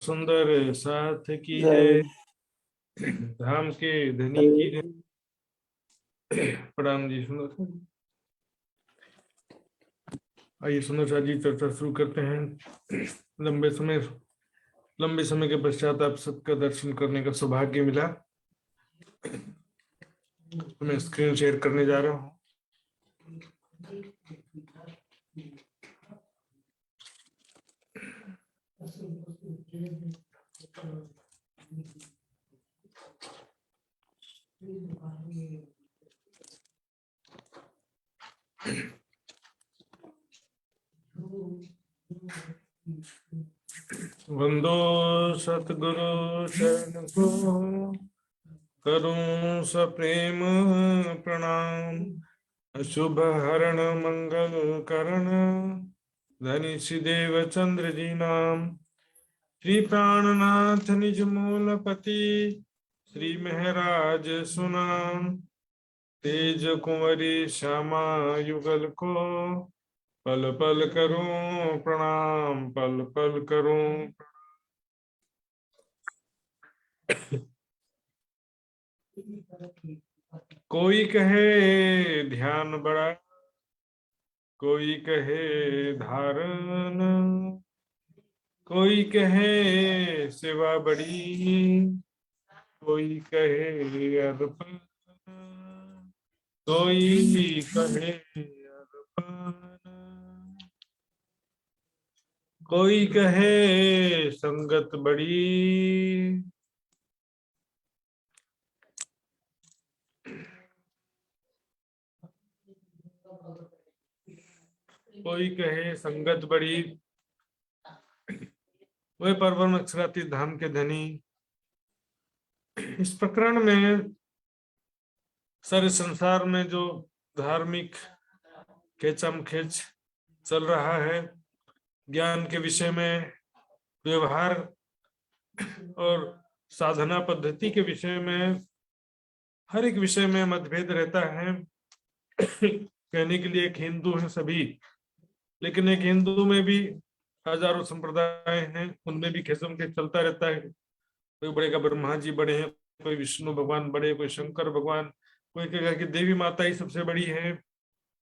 सुंदर साथ की जय। जय। धाम के धनी की जय। हरे प्रणाम जी। सुंदर आइए सुंदर साथ जी चर्चा शुरू करते हैं। लंबे समय के पश्चात आप सबका दर्शन करने का सौभाग्य मिला। तो मैं स्क्रीन शेयर करने जा रहा हूँ। वंदो सतगुरु चरण को करूं सप्रेम प्रणाम। शुभ हरण मंगल करण धनी देव चंद्र जी नाम। श्री प्राणनाथ निज मूलपति श्री महराज सुनाम। तेज कुंवरी श्यामा युगल को पल पल करूं प्रणाम, पल पल करूं। कोई कहे ध्यान बड़ा, कोई कहे धारण, कोई कहे सेवा बड़ी, कोई कहे अर्पण, कोई कहे अर्पण, कोई कहे संगत बड़ी। कोई कहे संगत बड़ी, वे परवर अक्षराती धाम के धनी। इस प्रकरण में सारे संसार में जो धार्मिक खेचम खेच चल रहा है, ज्ञान के विषय में, व्यवहार और साधना पद्धति के विषय में, हर एक विषय में मतभेद रहता है। कहने के लिए एक हिंदू है सभी, लेकिन एक हिंदू में भी हजारों संप्रदाय हैं, उनमें भी खेचम खेच चलता रहता है। कोई बड़े का ब्रह्मा जी बड़े हैं, कोई विष्णु भगवान बड़े, कोई शंकर भगवान, कोई कहेगा कि देवी माता ही सबसे बड़ी है।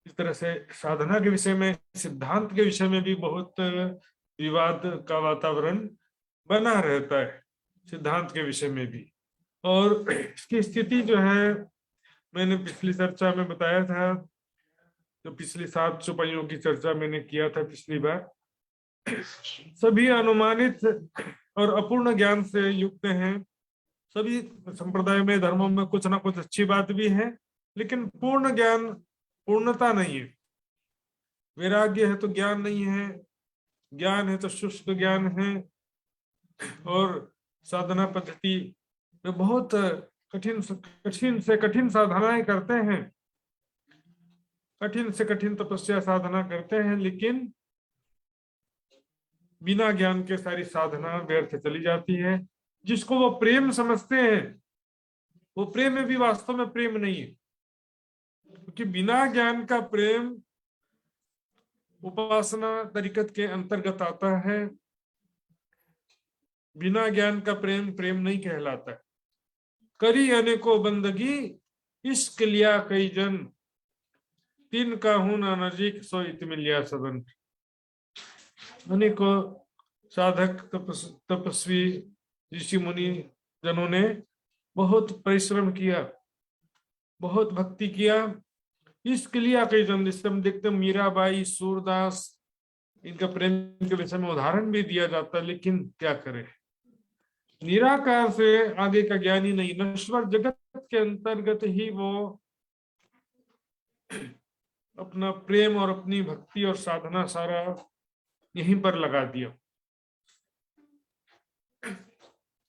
इस तरह से साधना के विषय में, सिद्धांत के विषय में भी बहुत विवाद का वातावरण बना रहता है, सिद्धांत के विषय में भी। और इसकी स्थिति जो है, मैंने पिछली चर्चा में बताया था, जो पिछली 7 चौपाइयों की चर्चा मैंने किया था पिछली बार, सभी अनुमानित और अपूर्ण ज्ञान से युक्त हैं। सभी संप्रदाय में, धर्मों में कुछ ना कुछ अच्छी बात भी है, लेकिन पूर्ण ज्ञान, पूर्णता नहीं है। वैराग्य है तो ज्ञान नहीं है, ज्ञान है तो शुष्क ज्ञान है। और साधना पद्धति में बहुत कठिन से कठिन साधनाएं करते हैं, कठिन से कठिन तपस्या साधना करते हैं, लेकिन बिना ज्ञान के सारी साधना व्यर्थ चली जाती है। जिसको वो प्रेम समझते हैं, वो प्रेम में भी वास्तव में प्रेम नहीं है, क्योंकि बिना ज्ञान का प्रेम उपासना तरीकत के अंतर्गत आता है। बिना ज्ञान का प्रेम प्रेम नहीं कहलाता है। करी अनेको बंदगी इश्क लिया कई जन, तीन का हूं ना नजीक सो इत मिलिया सबन। अनेकों साधक तपस्वी ऋषि मुनि जनों ने बहुत परिश्रम किया, बहुत भक्ति किया, इसके लिए कई जन, जिससे हम देखते हैं मीराबाई, सूरदास, इनका प्रेम के विषय में उदाहरण भी दिया जाता है। लेकिन क्या करें, निराकार से आगे का ज्ञान ही नहीं। नश्वर जगत के अंतर्गत ही वो अपना प्रेम और अपनी भक्ति और साधना सारा यहीं पर लगा दिया।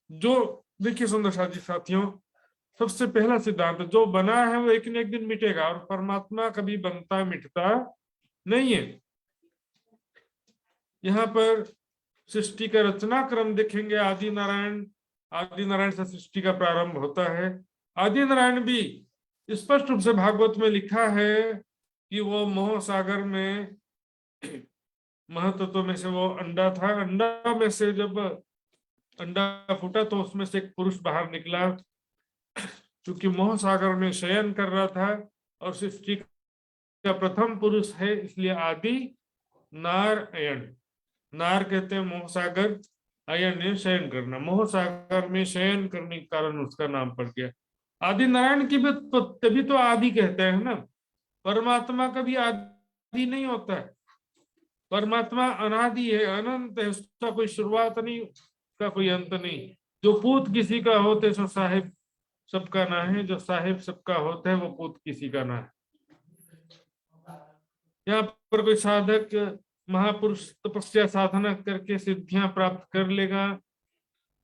जो देखिए सुंदर साथी साथियों, सबसे पहला सिद्धांत, जो बना है वो एक न एक दिन मिटेगा, और परमात्मा कभी बनता मिटता नहीं है। यहाँ पर सृष्टि का रचना क्रम देखेंगे, आदि नारायण से सृष्टि का प्रारंभ होता है। आदि नारायण भी स्पष्ट रूप से भागवत में लिखा है कि वो मोह सागर में महतत्व में से वो अंडा था। अंडा में से जब अंडा फूटा तो उसमें से एक पुरुष बाहर निकला, क्योंकि मोह सागर में शयन कर रहा था और सृष्टि का प्रथम पुरुष है, इसलिए आदि नारायण। नार कहते हैं मोह सागर, अयन ने शयन करना, मोह सागर में शयन करने के कारण उसका नाम पड़ गया। आदि नारायण की भी तो तभी तो आदि कहते हैं ना। परमात्मा कभी आदि नहीं होता है, परमात्मा अनादि है, अनंत है, उसका कोई शुरुआत नहीं, उसका कोई अंत नहीं। जो पूत किसी का होते सो साहिब सबका ना है, जो साहिब सबका होता है वो पूत किसी का ना है। यहाँ पर कोई साधक महापुरुष तपस्या साधना करके सिद्धियां प्राप्त कर लेगा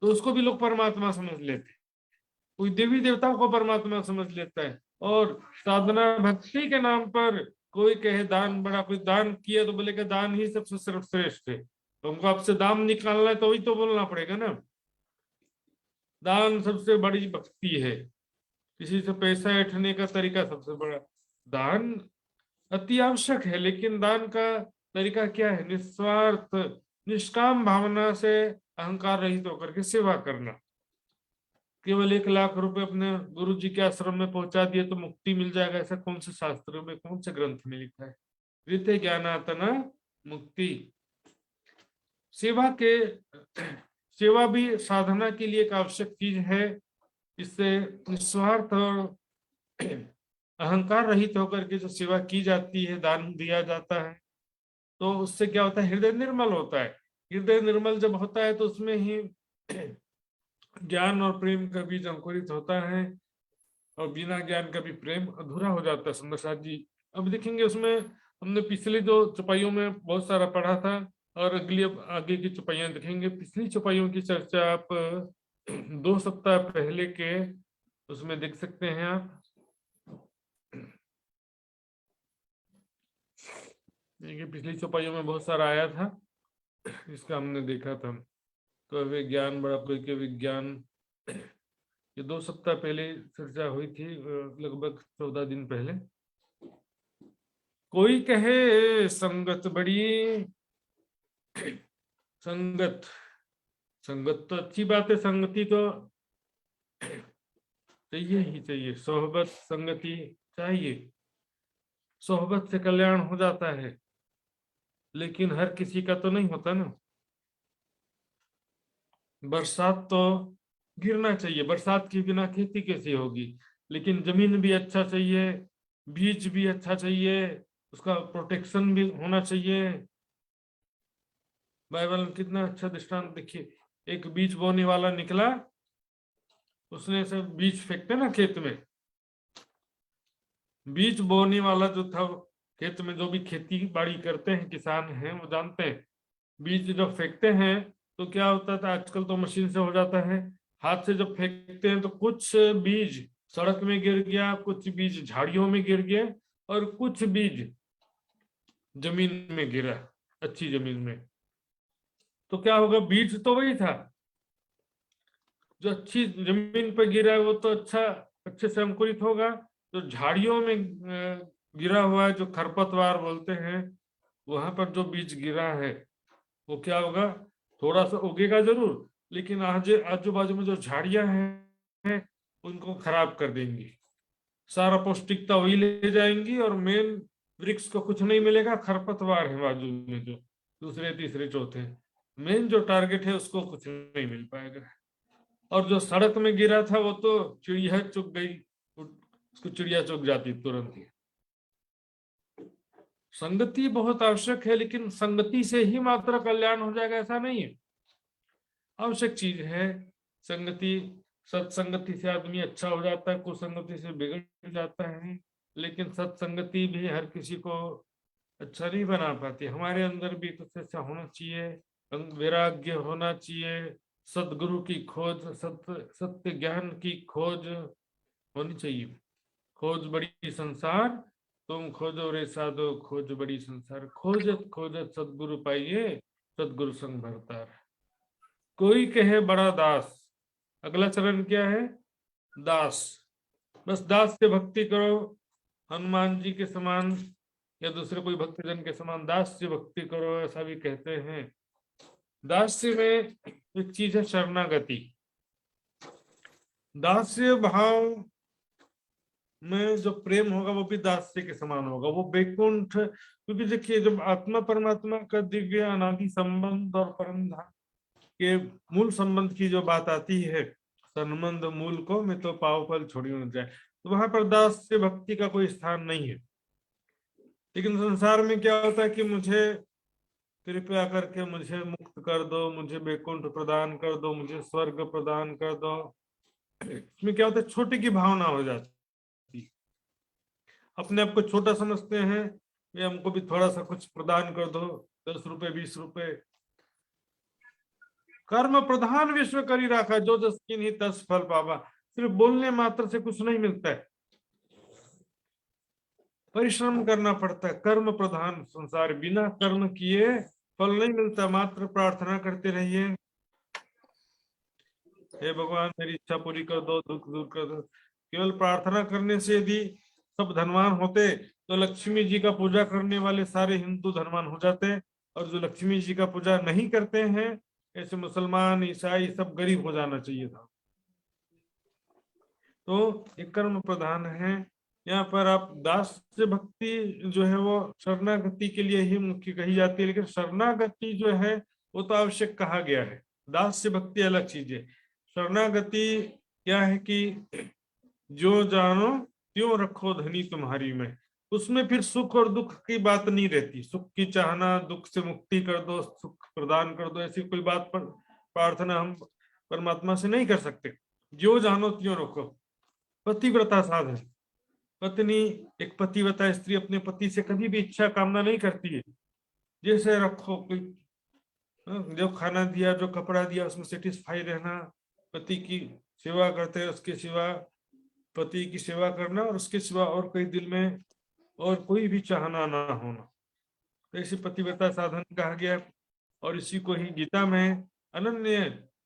तो उसको भी लोग परमात्मा समझ लेते हैं, कोई देवी देवताओं को परमात्मा समझ लेता है। और साधना भक्ति के नाम पर कोई कहे दान बड़ा, कोई दान किया तो बोले कि दान ही सबसे सर्वश्रेष्ठ है, तो हमको आपसे दाम निकालना है तो वही तो बोलना पड़ेगा ना। दान सबसे बड़ी भक्ति है, किसी से पैसा ऐंठने का तरीका सबसे बड़ा। दान अति आवश्यक है, लेकिन दान का तरीका क्या है? निस्वार्थ निष्काम भावना से अहंकार रहित होकर के सेवा करना। केवल 1 लाख रुपए अपने गुरु जी के आश्रम में पहुंचा दिए तो मुक्ति मिल जाएगा, ऐसा कौन से शास्त्रों में, कौन से ग्रंथ में लिखा है? रीते ज्ञानातना मुक्ति। सेवा के सेवा भी साधना के लिए एक आवश्यक चीज है। इससे निस्वार्थ और अहंकार रहित होकर के जो सेवा की जाती है, दान दिया जाता है, तो उससे क्या होता है? हृदय निर्मल होता है। हृदय निर्मल जब होता है तो उसमें ही ज्ञान और प्रेम का बीज अंकुरित होता है, और बिना ज्ञान का भी प्रेम अधूरा हो जाता है। सुंदर साथ जी अब देखेंगे, उसमें हमने पिछली 2 चौपाइयों में बहुत सारा पढ़ा था, और अगली अब आगे की चौपाइयां देखेंगे। पिछली चौपाइयों की चर्चा आप 2 सप्ताह पहले के उसमें देख सकते हैं आप। देखिए पिछली चौपाइयों में बहुत सारा आया था, इसका हमने देखा था। तो विज्ञान बड़ा कोई के विज्ञान, ये 2 सप्ताह पहले चर्चा हुई थी, लगभग 14 दिन पहले। कोई कहे संगत बड़ी, संगत संगत तो अच्छी बात है, संगति तो चाहिए ही चाहिए, सोहबत संगति चाहिए, सोहबत से कल्याण हो जाता है, लेकिन हर किसी का तो नहीं होता ना। बरसात तो गिरना चाहिए, बरसात के बिना खेती कैसी होगी? लेकिन जमीन भी अच्छा चाहिए, बीज भी अच्छा चाहिए, उसका प्रोटेक्शन भी होना चाहिए। बाइबल में कितना अच्छा दृष्टांत देखिए, एक बीज बोने वाला निकला, उसने सब बीज फेंकते ना खेत में, बीज बोने वाला जो था, खेत में जो भी खेती बाड़ी करते हैं किसान हैं वो जानते हैं, बीज जब फेंकते हैं तो क्या होता था, आजकल तो मशीन से हो जाता है, हाथ से जब फेंकते हैं तो कुछ बीज सड़क में गिर गया, कुछ बीज झाड़ियों में गिर गया, और कुछ बीज जमीन में गिरा, अच्छी जमीन में। तो क्या होगा? बीज तो वही था, जो अच्छी जमीन पर गिरा है वो तो अच्छे से अंकुरित होगा। जो झाड़ियों में गिरा हुआ है, जो खरपतवार बोलते हैं, वहां पर जो बीज गिरा है वो क्या होगा? थोड़ा सा उगेगा जरूर, लेकिन आजू बाजू में जो झाड़ियां हैं उनको खराब कर देंगी, सारा पौष्टिकता वही ले जाएंगी, और मेन वृक्ष को कुछ नहीं मिलेगा, खरपतवार है बाजू में जो दूसरे तीसरे चौथे, मेन जो टारगेट है उसको कुछ नहीं मिल पाएगा। और जो सड़क में गिरा था वो तो चिड़िया चुग गई, उसको चिड़िया चुग जाती तुरंत ही। संगति बहुत आवश्यक है, लेकिन संगति से ही मात्र कल्याण हो जाएगा ऐसा नहीं है, आवश्यक चीज है संगति। सत्संगति से आदमी अच्छा हो जाता है, कुसंगति से बिगड़ जाता है, लेकिन सत्संगति भी हर किसी को अच्छा नहीं बना पाती। हमारे अंदर भी कुछ ऐसा होना चाहिए, वैराग्य होना चाहिए, सदगुरु की खोज, सत्य ज्ञान की खोज होनी चाहिए। खोज बड़ी संसार, तुम खोजो रे साधो, खोज बड़ी संसार, खोजत खोजत सदगुरु पाइए, सदगुरु संग भरतार। कोई कहे बड़ा दास, अगला चरण क्या है? दास। बस दास से भक्ति करो, हनुमान जी के समान या दूसरे कोई भक्तजन के समान दास से भक्ति करो, ऐसा भी कहते हैं। दास्य में एक चीज है शरणागति। दास्य भाव में जो प्रेम होगा वो भी दास्य के समान होगा, वो बैकुंठ। क्योंकि देखिए जब आत्मा परमात्मा का दिव्य अनादि संबंध और परम धाम के मूल संबंध की जो बात आती है, संबंध मूल को मैं तो पाव फल छोड़ी न जाए, तो वहां पर दास्य भक्ति का कोई स्थान नहीं है। लेकिन संसार में क्या होता है कि मुझे कृपया करके मुझे मुक्त कर दो, मुझे बैकुंठ प्रदान कर दो, मुझे स्वर्ग प्रदान कर दो। इसमें क्या होता है, छोटे की भावना हो जाती, अपने आप को छोटा समझते हैं, ये हमको भी थोड़ा सा कुछ प्रदान कर दो, 10 रुपए 20 रुपए। कर्म प्रधान विश्व करी रखा, जो जस कीन्ही तस फल पावा। सिर्फ बोलने मात्र से कुछ नहीं मिलता है, परिश्रम करना पड़ता है। कर्म प्रधान संसार, बिना कर्म किए फल नहीं मिलता। मात्र प्रार्थना करते रहिए, हे भगवान मेरी इच्छा पूरी कर दो, दुख दूर कर दो। केवल प्रार्थना करने से यदि सब धनवान होते तो लक्ष्मी जी का पूजा करने वाले सारे हिंदू धनवान हो जाते, और जो लक्ष्मी जी का पूजा नहीं करते हैं ऐसे मुसलमान ईसाई सब गरीब हो जाना चाहिए था। तो ये कर्म प्रधान है। यहाँ पर आप दास से भक्ति जो है वो शरणागति के लिए ही मुख्य कही जाती है, लेकिन शरणागति जो है वो तो आवश्यक कहा गया है, दास से भक्ति अलग चीज है। शरणागति क्या है कि जो जानो त्यों रखो धनी तुम्हारी में, उसमें फिर सुख और दुख की बात नहीं रहती। सुख की चाहना, दुख से मुक्ति कर दो, सुख प्रदान कर दो, ऐसी कोई बात पर प्रार्थना हम परमात्मा से नहीं कर सकते। जो जानो त्यों रखो, पतिव्रता साधन। पत्नी, एक पतिव्रता स्त्री अपने पति से कभी भी इच्छा कामना नहीं करती है। जैसे रखो, कोई जो खाना दिया, जो कपड़ा दिया, उसमें सेटिस्फाई रहना, पति की सेवा करते हैं, उसके सिवा पति की सेवा करना, और उसके सिवा और कोई दिल में और कोई भी चाहना ना होना, तो ऐसी पतिव्रता साधन कहा गया। और इसी को ही गीता में अनन्य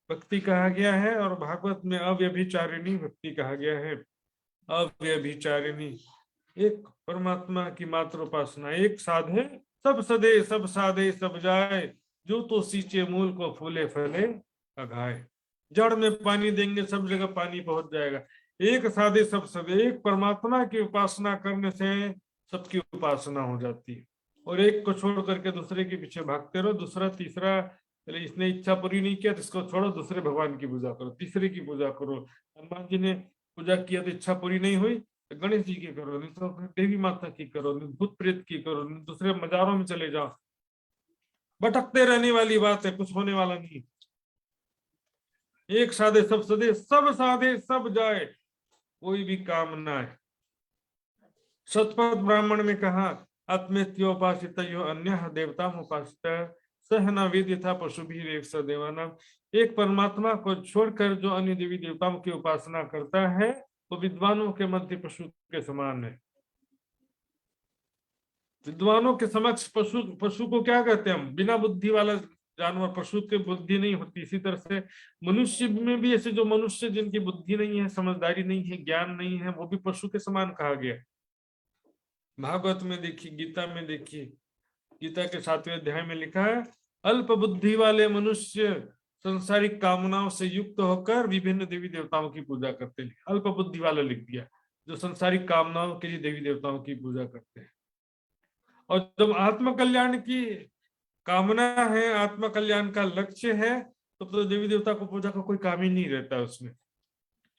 भक्ति कहा गया है, और भागवत में अव्यभिचारिणी भक्ति कहा गया है। अव्यभिचारिणी, एक परमात्मा की मात्र उपासना। एक साधे सब सदे, सब साधे सब जाए, जो तो सींचे मूल को फूले फले अघाए। जड़ में पानी देंगे सब जगह पानी पहुंच जाएगा। एक साधे सब सदे, एक परमात्मा की उपासना करने से सबकी उपासना हो जाती है। और एक को छोड़ करके दूसरे के पीछे भागते रहो, दूसरा तीसरा, चले इसने इच्छा पूरी नहीं किया तो इसको छोड़ो, दूसरे भगवान की पूजा करो, तीसरे की पूजा करो। हनुमान जी ने पूजा किया तो इच्छा पूरी नहीं हुई तो गणेश जी की करो, नहीं तो देवी माता की करो, नहीं भूत प्रेत की करो, नहीं दूसरे मजारों में चले जाओ। भटकते रहने वाली बात है, कुछ होने वाला नहीं। एक साधे सब सदे, सब साधे सब जाए, कोई भी काम ना है। शतपथ ब्राह्मण में कहा, आत्मेत्योपासित यो अन्य देवता उपासित सह न वेद था पशु भी एक सदेवाना। एक परमात्मा को छोड़कर जो अन्य देवी देवताओं की उपासना करता है वो विद्वानों के मध्य पशु के समान है। विद्वानों के समक्ष पशु, पशु को क्या कहते हैं हम, बिना बुद्धि वाला जानवर। पशु की बुद्धि नहीं होती। इसी तरह से मनुष्य में भी ऐसे जो मनुष्य जिनकी बुद्धि नहीं है, समझदारी नहीं है, ज्ञान नहीं है, वो भी पशु के समान कहा गया। भागवत में देखिए, गीता में देखिए, गीता के 7वें अध्याय में लिखा है, अल्प बुद्धि वाले मनुष्य संसारिक कामनाओं से युक्त होकर विभिन्न देवी देवताओं की पूजा करते हैं। अल्प बुद्धि वाला लिख दिया, जो संसारिक कामनाओं के लिए देवी देवताओं की पूजा करते हैं। और जब आत्म कल्याण की कामना है, आत्म कल्याण का लक्ष्य है, तो देवी देवता को पूजा का कोई काम ही नहीं रहता उसमें।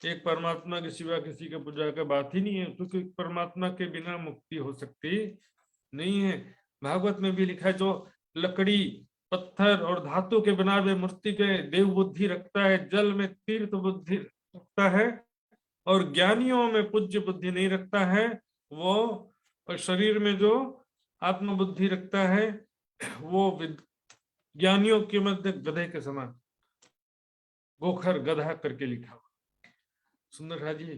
एक परमात्मा के सिवा किसी के पूजा का बात ही नहीं है, क्योंकि परमात्मा के बिना मुक्ति हो सकती नहीं है। भागवत में भी लिखा है, जो लकड़ी, पत्थर और धातु के बना हुए मूर्ति पे देव बुद्धि रखता है, जल में तीर्थ बुद्धि रखता है, और ज्ञानियों में पूज्य बुद्धि नहीं रखता है वो, और शरीर में जो आत्म बुद्धि रखता है वो ज्ञानियों के मध्य गधे के समान, गोखर गधा करके लिखा। सुंदर जी,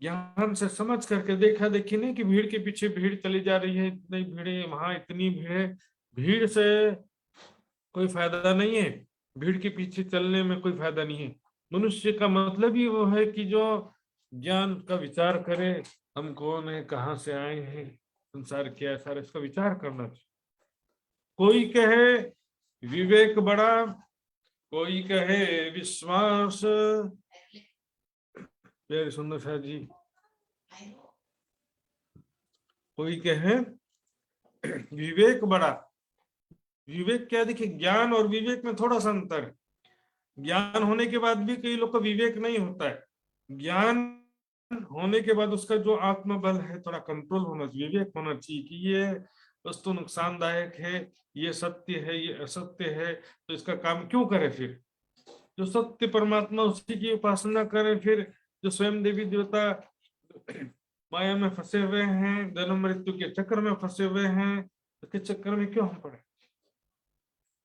ज्ञान से समझ करके देखा देखी नहीं कि भीड़ के पीछे भीड़ चली जा रही है, इतनी भीड़ है, वहां इतनी भीड़ है। भीड़ से कोई फायदा नहीं है, भीड़ के पीछे चलने में कोई फायदा नहीं है। मनुष्य का मतलब ही वो है कि जो ज्ञान का विचार करे, हम कौन है, कहाँ से आए हैं, संसार क्या है, सारा इसका विचार करना चाहिए। कोई कहे विवेक बड़ा, कोई कहे विश्वास, वेरी सुंदर शाह जी, कोई कहे विवेक बड़ा। विवेक क्या, देखिए ज्ञान और विवेक में थोड़ा सा अंतर है। ज्ञान होने के बाद भी कई लोग का विवेक नहीं होता है। ज्ञान होने के बाद उसका जो आत्मबल है थोड़ा कंट्रोल होना चाहिए, विवेक होना चाहिए कि ये वस्तु नुकसानदायक है, ये सत्य है, ये असत्य है, तो इसका काम क्यों करे। फिर जो सत्य परमात्मा उसी की उपासना करें। फिर जो स्वयं देवी देवता माया में फंसे हुए हैं, जन्म मृत्यु के चक्र में फंसे हुए हैं, उसके चक्कर में क्यों हम पड़े।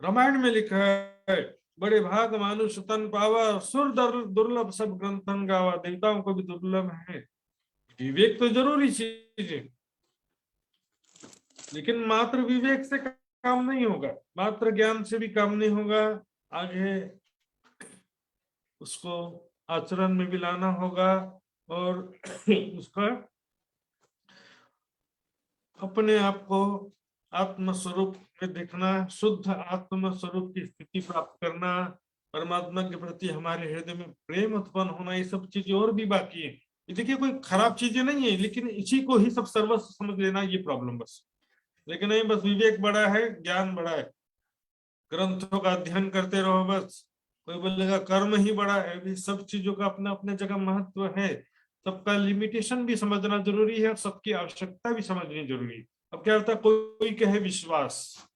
रामायण में लिखा है, बड़े भाग मानुष तन पावा, सुर दुर्लभ सब ग्रंथन गावा। देवताओं को भी दुर्लभ है। विवेक तो जरूरी चीज है, लेकिन मात्र विवेक से काम नहीं होगा, मात्र ज्ञान से भी काम नहीं होगा। आगे उसको आचरण में भी लाना होगा और उसका अपने आप को आत्म स्वरूप में देखना, शुद्ध आत्म स्वरूप की स्थिति प्राप्त करना, परमात्मा के प्रति हमारे हृदय में प्रेम उत्पन्न होना, ये सब चीजें और भी बाकी है। ये देखिए कोई खराब चीजें नहीं है, लेकिन इसी को ही सब सर्वस्व समझ लेना, ये प्रॉब्लम बस। लेकिन नहीं, बस विवेक बड़ा है, ज्ञान बड़ा है, ग्रंथों का अध्ययन करते रहो बस। कोई बोलेगा कर्म ही बड़ा है, भी सब चीजों का अपना अपने जगह महत्व है। सबका लिमिटेशन भी समझना जरूरी है और सबकी आवश्यकता भी समझनी जरूरी है। अब क्या होता है, कोई कहे विश्वास,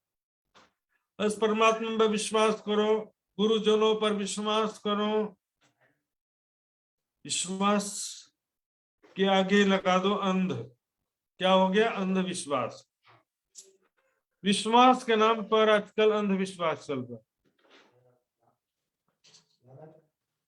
बस परमात्मा पर विश्वास करो, गुरुजनों पर विश्वास करो। विश्वास के आगे लगा दो अंध, क्या हो गया, अंधविश्वास। विश्वास के नाम पर आजकल अंधविश्वास चल रहा है।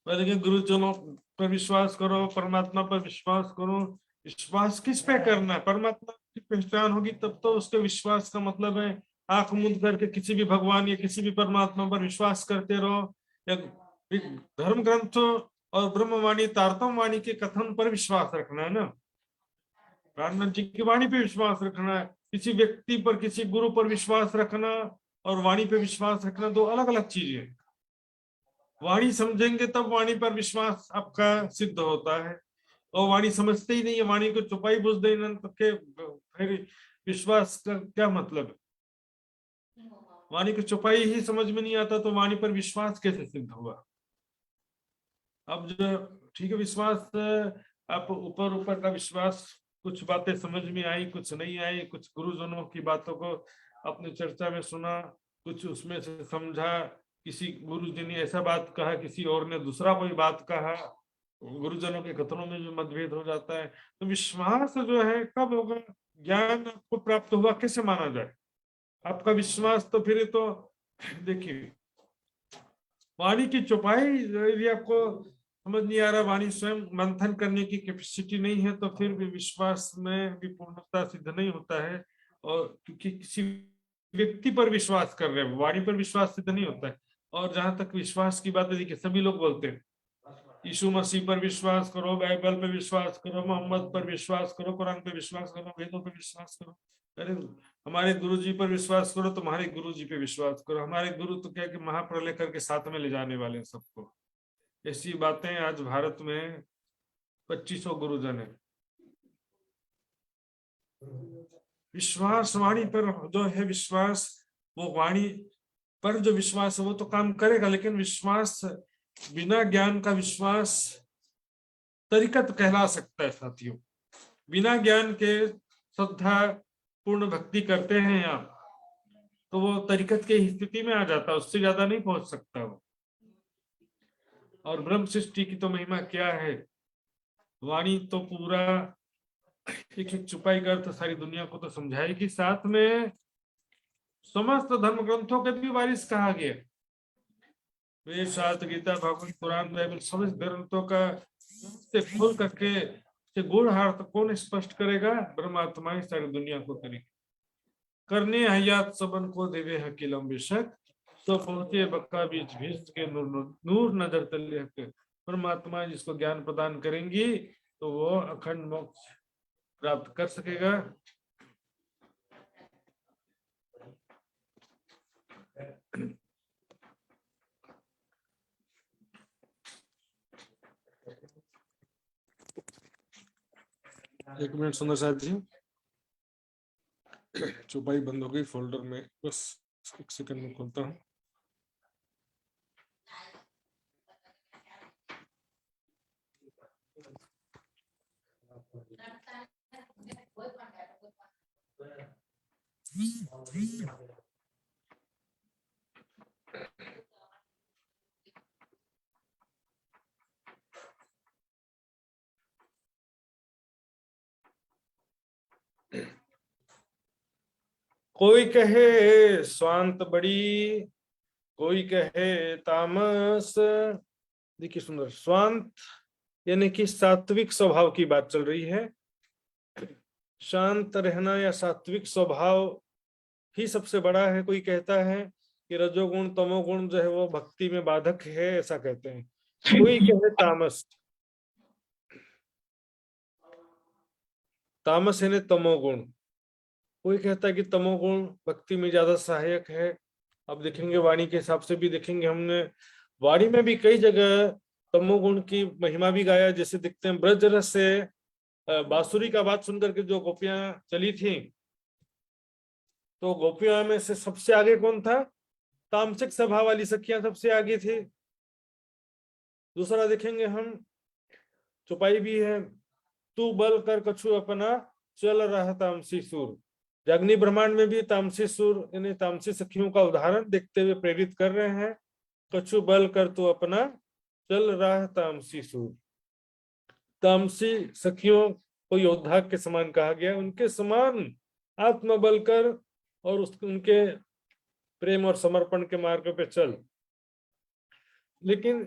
पहले गुरुजनों पर विश्वास करो, परमात्मा पर विश्वास करो। विश्वास किस पे करना है, परमात्मा की पहचान होगी तब तो उसके विश्वास का मतलब है आंख मूंद करके किसी भी भगवान या किसी भी परमात्मा पर विश्वास करते रहो, या धर्म ग्रंथों और ब्रह्मवाणी तारतम वाणी के कथन पर विश्वास रखना है ना। प्राणनाथ जी की वाणी पे विश्वास रखना है। किसी व्यक्ति पर, किसी गुरु पर विश्वास रखना और वाणी पे विश्वास रखना दो अलग अलग चीजें हैं। वाणी समझेंगे तब वाणी पर विश्वास आपका सिद्ध होता है, और वाणी समझते ही नहीं है, वाणी को चुपाई बुझ देना, तो फिर विश्वास का क्या मतलब है। वाणी को चुपाई ही समझ में नहीं आता तो वाणी पर विश्वास कैसे सिद्ध हुआ। अब जो ठीक है, विश्वास आप ऊपर ऊपर का विश्वास, कुछ बातें समझ में आई, कुछ नहीं आई, कुछ गुरुजनों की बातों को अपनी चर्चा में सुना, कुछ उसमें से समझा, किसी गुरु जी ने ऐसा बात कहा, किसी और ने दूसरा कोई बात कहा, गुरुजनों के कथनों में जो मतभेद हो जाता है। तो विश्वास जो है कब होगा, ज्ञान आपको प्राप्त हुआ कैसे माना जाए आपका विश्वास। तो फिर तो देखिए, वाणी की चौपाई यदि आपको समझ नहीं आ रहा, वाणी स्वयं मंथन करने की कैपेसिटी नहीं है, तो फिर भी विश्वास में भी पूर्णता सिद्ध नहीं होता है। और क्योंकि किसी व्यक्ति पर विश्वास कर रहे हैं, वाणी पर विश्वास सिद्ध नहीं होता है। और जहां तक विश्वास की बात है, देखिए सभी लोग बोलते हैं यीशु मसीह पर विश्वास करो, बाइबल पे विश्वास करो, मोहम्मद पर विश्वास करो, कुरान पे विश्वास करो, वेदों पे विश्वास करो। अरे हमारे गुरु जी पर विश्वास करो, तुम्हारे गुरु जी पे विश्वास करो। हमारे गुरु तो क्या कि महाप्रलय करके साथ में ले जाने वाले हैं सबको। ऐसी बातें आज भारत में 2500 गुरुजन है। विश्वास वाणी पर जो है विश्वास, वो वाणी पर जो विश्वास है वो तो काम करेगा, लेकिन विश्वास बिना ज्ञान का विश्वास तरीकत कहला सकता है साथियों। बिना ज्ञान के श्रद्धा पूर्ण भक्ति करते हैं आप, तो वो तरीकत की स्थिति में आ जाता है, उससे ज्यादा नहीं पहुंच सकता वो। और ब्रह्म सृष्टि की तो महिमा क्या है, वाणी तो पूरा एक एक चुपाई का अर्थ सारी दुनिया को तो समझाएगी, साथ में समस्त धर्म ग्रंथों के भी वारिस कहा गया। वेद शास्त्र गीता भागवत पुराण बाइबल समस्त ग्रंथों का से खोल करके से गूढ़ अर्थ कौन स्पष्ट करेगा, परमात्मा ही सारी दुनिया को करेगी। करने हयात सबन को देवे हकीलम बेशक, तो पहुंचे बक्का बीच भीष्ट के नूर नूर नजर तले हक। परमात्मा जिसको ज्ञान प्रदान करेंगी तो वो अखंड मोक्ष प्राप्त कर सकेगा। एक मिनट सुंदर साथ जी, चौपाई बंद हो गई फोल्डर में, बस एक सेकंड में खोलता हूँ। कोई कहे स्वांत बड़ी, कोई कहे तामस। देखिए सुंदर, स्वांत यानी कि सात्विक स्वभाव की बात चल रही है। शांत रहना या सात्विक स्वभाव ही सबसे बड़ा है। कोई कहता है कि रजोगुण तमोगुण जो है वो भक्ति में बाधक है, ऐसा कहते हैं। कोई कहे तामस, तामस यानी तमोगुण। कोई कहता है कि तमोगुण भक्ति में ज्यादा सहायक है। अब देखेंगे वाणी के हिसाब से भी देखेंगे, हमने वाणी में भी कई जगह तमोगुण की महिमा भी गाया। जैसे देखते हैं ब्रज रस से बांसुरी का बात सुनकर के जो गोपियां चली थी, तो गोपियों में से सबसे आगे कौन था? तामसिक स्वभाव वाली सखियां सबसे आगे थी। दूसरा देखेंगे हम, चौपाई भी है, तू बल कर कछु अपना, चल रहा तामसी सुर। जागनी ब्रह्मांड में भी तामसी सुर यानी तामसी सखियों का उदाहरण देखते हुए प्रेरित कर रहे हैं। कछु बल कर तू अपना, चल रहा तामसी सुर। तामसी सखियों को योद्धा के समान कहा गया, उनके समान आत्मबल कर और उनके प्रेम और समर्पण के मार्ग पे चल। लेकिन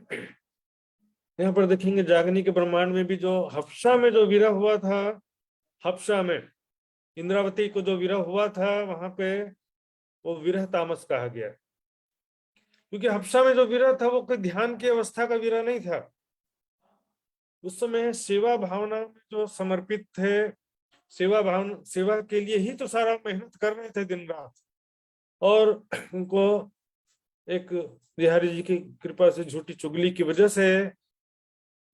यहाँ पर देखेंगे जागनी के ब्रह्मांड में भी जो हफ्सा में जो विरह हुआ था, हफ्सा में इंद्रावती को जो विरह हुआ था, वहां पे वो विरह तामस कहा गया, क्योंकि हफ्सा में जो विरह था वो कोई ध्यान की अवस्था का विरह नहीं था। उस समय सेवा भावना में जो समर्पित थे, सेवा भावना, सेवा के लिए ही तो सारा मेहनत कर रहे थे दिन रात। और उनको एक बिहारी जी की कृपा से झूठी चुगली की वजह से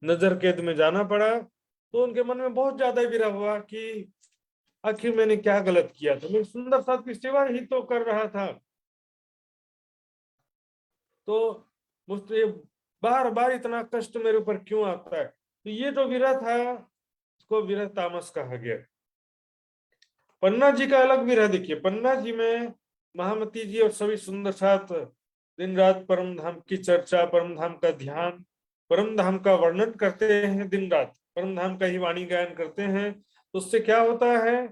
नजर कैद में जाना पड़ा। तो उनके मन में बहुत ज्यादा विरह हुआ कि आखिर मैंने क्या गलत किया था, मैं सुंदर साथ की सेवा ही तो कर रहा था। तो मुझसे बार बार इतना कष्ट मेरे ऊपर क्यों आता है? तो ये जो विरह था उसको विरह तामस कहा गया। पन्ना जी का अलग विरह देखिए। पन्ना जी में महामती जी और सभी सुंदर साथ दिन रात परम धाम की चर्चा, परम धाम का ध्यान, परम धाम का वर्णन करते हैं। दिन रात परम धाम का ही वाणी गायन करते हैं। तो उससे क्या होता है?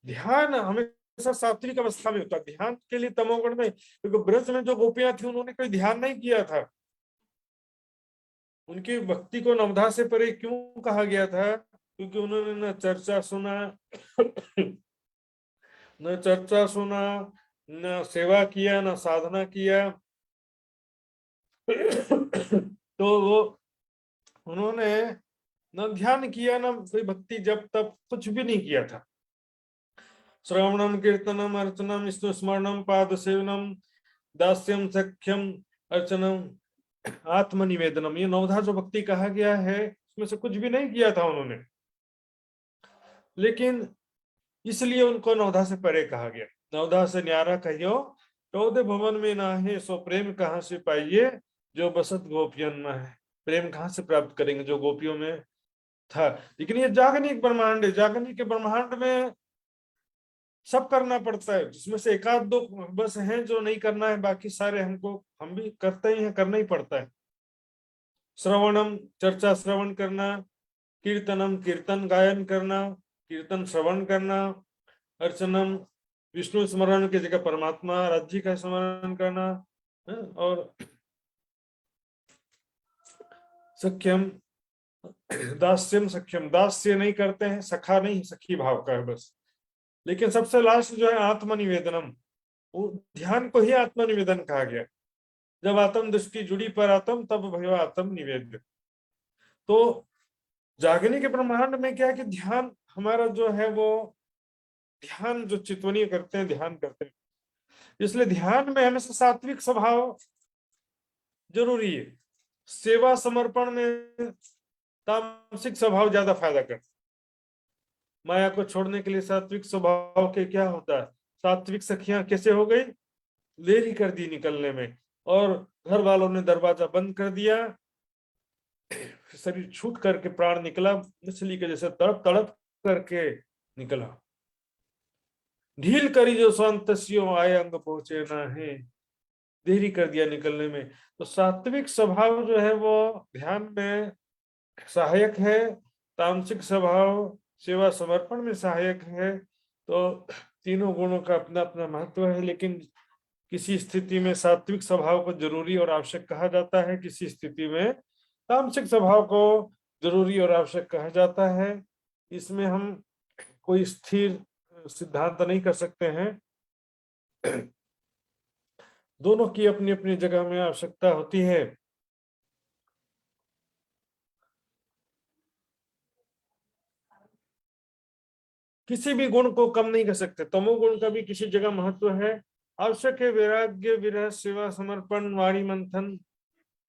ध्यान हमेशा सात्विक अवस्था में होता है। ध्यान के लिए तमोगुण में, क्योंकि ब्रज में जो गोपियां थी उन्होंने कोई ध्यान नहीं किया था। उनकी भक्ति को नवधा से परे क्यों कहा गया था? क्योंकि उन्होंने न चर्चा सुना, न चर्चा सुना, न सेवा किया, न साधना किया। तो वो उन्होंने न ध्यान किया, न कोई भक्ति जब तब कुछ भी नहीं किया था। श्रवणम कीर्तनम अर्चनम विष्णु स्मरणम पाद सेवनम दास्यम सख्यम अर्चनम आत्मनिवेदनम, ये नवधा जो भक्ति कहा गया है उसमें से कुछ भी नहीं किया था उन्होंने। लेकिन इसलिए उनको नवधा से परे कहा गया। नवधा से न्यारा कहियो, चौदह भवन में ना है, सो प्रेम कहाँ से पाइए, जो बसत गोपियन में है। प्रेम कहाँ से प्राप्त करेंगे जो गोपियों में था? लेकिन ये जागनिक ब्रह्मांड है। जागनिक के ब्रह्मांड में सब करना पड़ता है, जिसमें से एक आध दो बस हैं जो नहीं करना है, बाकी सारे हम भी करते ही हैं, करना ही पड़ता है। श्रवणम चर्चा श्रवण करना, कीर्तनम कीर्तन गायन करना, कीर्तन श्रवण करना, अर्चनम विष्णु स्मरण की जगह परमात्मा राज्य का स्मरण करना, और सख्यम दास्यम, सख्यम दास्य नहीं करते हैं, सखा नहीं, सखी भाव का है बस। लेकिन सबसे लास्ट जो है आत्मनिवेदनम, वो ध्यान को ही आत्मनिवेदन कहा गया। जब आत्म दृष्टि जुड़ी पर आत्म, तब भयो आत्म निवेद्य। तो जागने के ब्रह्मांड में क्या है कि ध्यान हमारा जो है वो ध्यान जो चितवनीय करते हैं, ध्यान करते हैं। इसलिए ध्यान में हमेशा सात्विक स्वभाव जरूरी है। सेवा समर्पण में तामसिक स्वभाव ज्यादा फायदा करता। माया को छोड़ने के लिए सात्विक स्वभाव के क्या होता है, सात्विक सखियां कैसे हो गई, देरी कर दी निकलने में, और घर वालों ने दरवाजा बंद कर दिया, शरीर छूट करके प्राण निकला, मछली के जैसे तड़प तड़प करके निकला। ढील करी जो स्वांतस्यो आए अंग पहुंचे ना है, देरी कर दिया निकलने में। तो सात्विक स्वभाव जो है वो ध्यान में सहायक है, तामसिक स्वभाव सेवा समर्पण में सहायक है। तो तीनों गुणों का अपना अपना महत्व है, लेकिन किसी स्थिति में सात्विक स्वभाव को जरूरी और आवश्यक कहा जाता है, किसी स्थिति में तामसिक स्वभाव को जरूरी और आवश्यक कहा जाता है। इसमें हम कोई स्थिर सिद्धांत नहीं कर सकते हैं, दोनों की अपनी अपनी जगह में आवश्यकता होती है। किसी भी गुण को कम नहीं कर सकते, तमोगुण का भी किसी जगह महत्व है, आवश्यक है। वैराग्य, विरह, सेवा समर्पण, वाणी मंथन,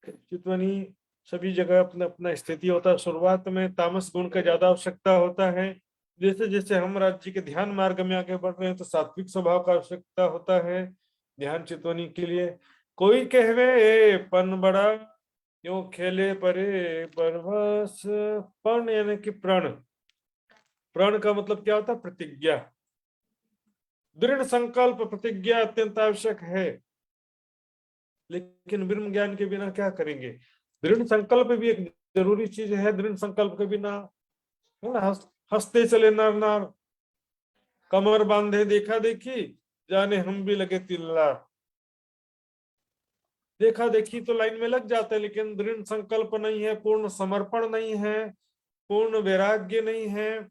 चितवनी, सभी जगह अपना अपना स्थिति होता है। शुरुआत में तामस गुण का ज्यादा आवश्यकता होता है, जैसे जैसे हम राज्य के ध्यान मार्ग में आगे बढ़ रहे हैं तो सात्विक स्वभाव का आवश्यकता होता है ध्यान चितवनी के लिए। कोई कहवे पन बड़ा, क्यों खेले परे परवश। पण यानी कि प्रण, प्रण का मतलब क्या होता है, प्रतिज्ञा। दृढ़ संकल्प प्रतिज्ञा अत्यंत आवश्यक है, लेकिन ब्रह्म ज्ञान के बिना क्या करेंगे। दृढ़ संकल्प भी एक जरूरी चीज है, दृढ़ संकल्प के बिना हंसते चले नर नार, कमर बांधे देखा देखी, जाने हम भी लगे तिल्ला। देखा देखी तो लाइन में लग जाता है, लेकिन दृढ़ संकल्प नहीं है, पूर्ण समर्पण नहीं है, पूर्ण वैराग्य नहीं है,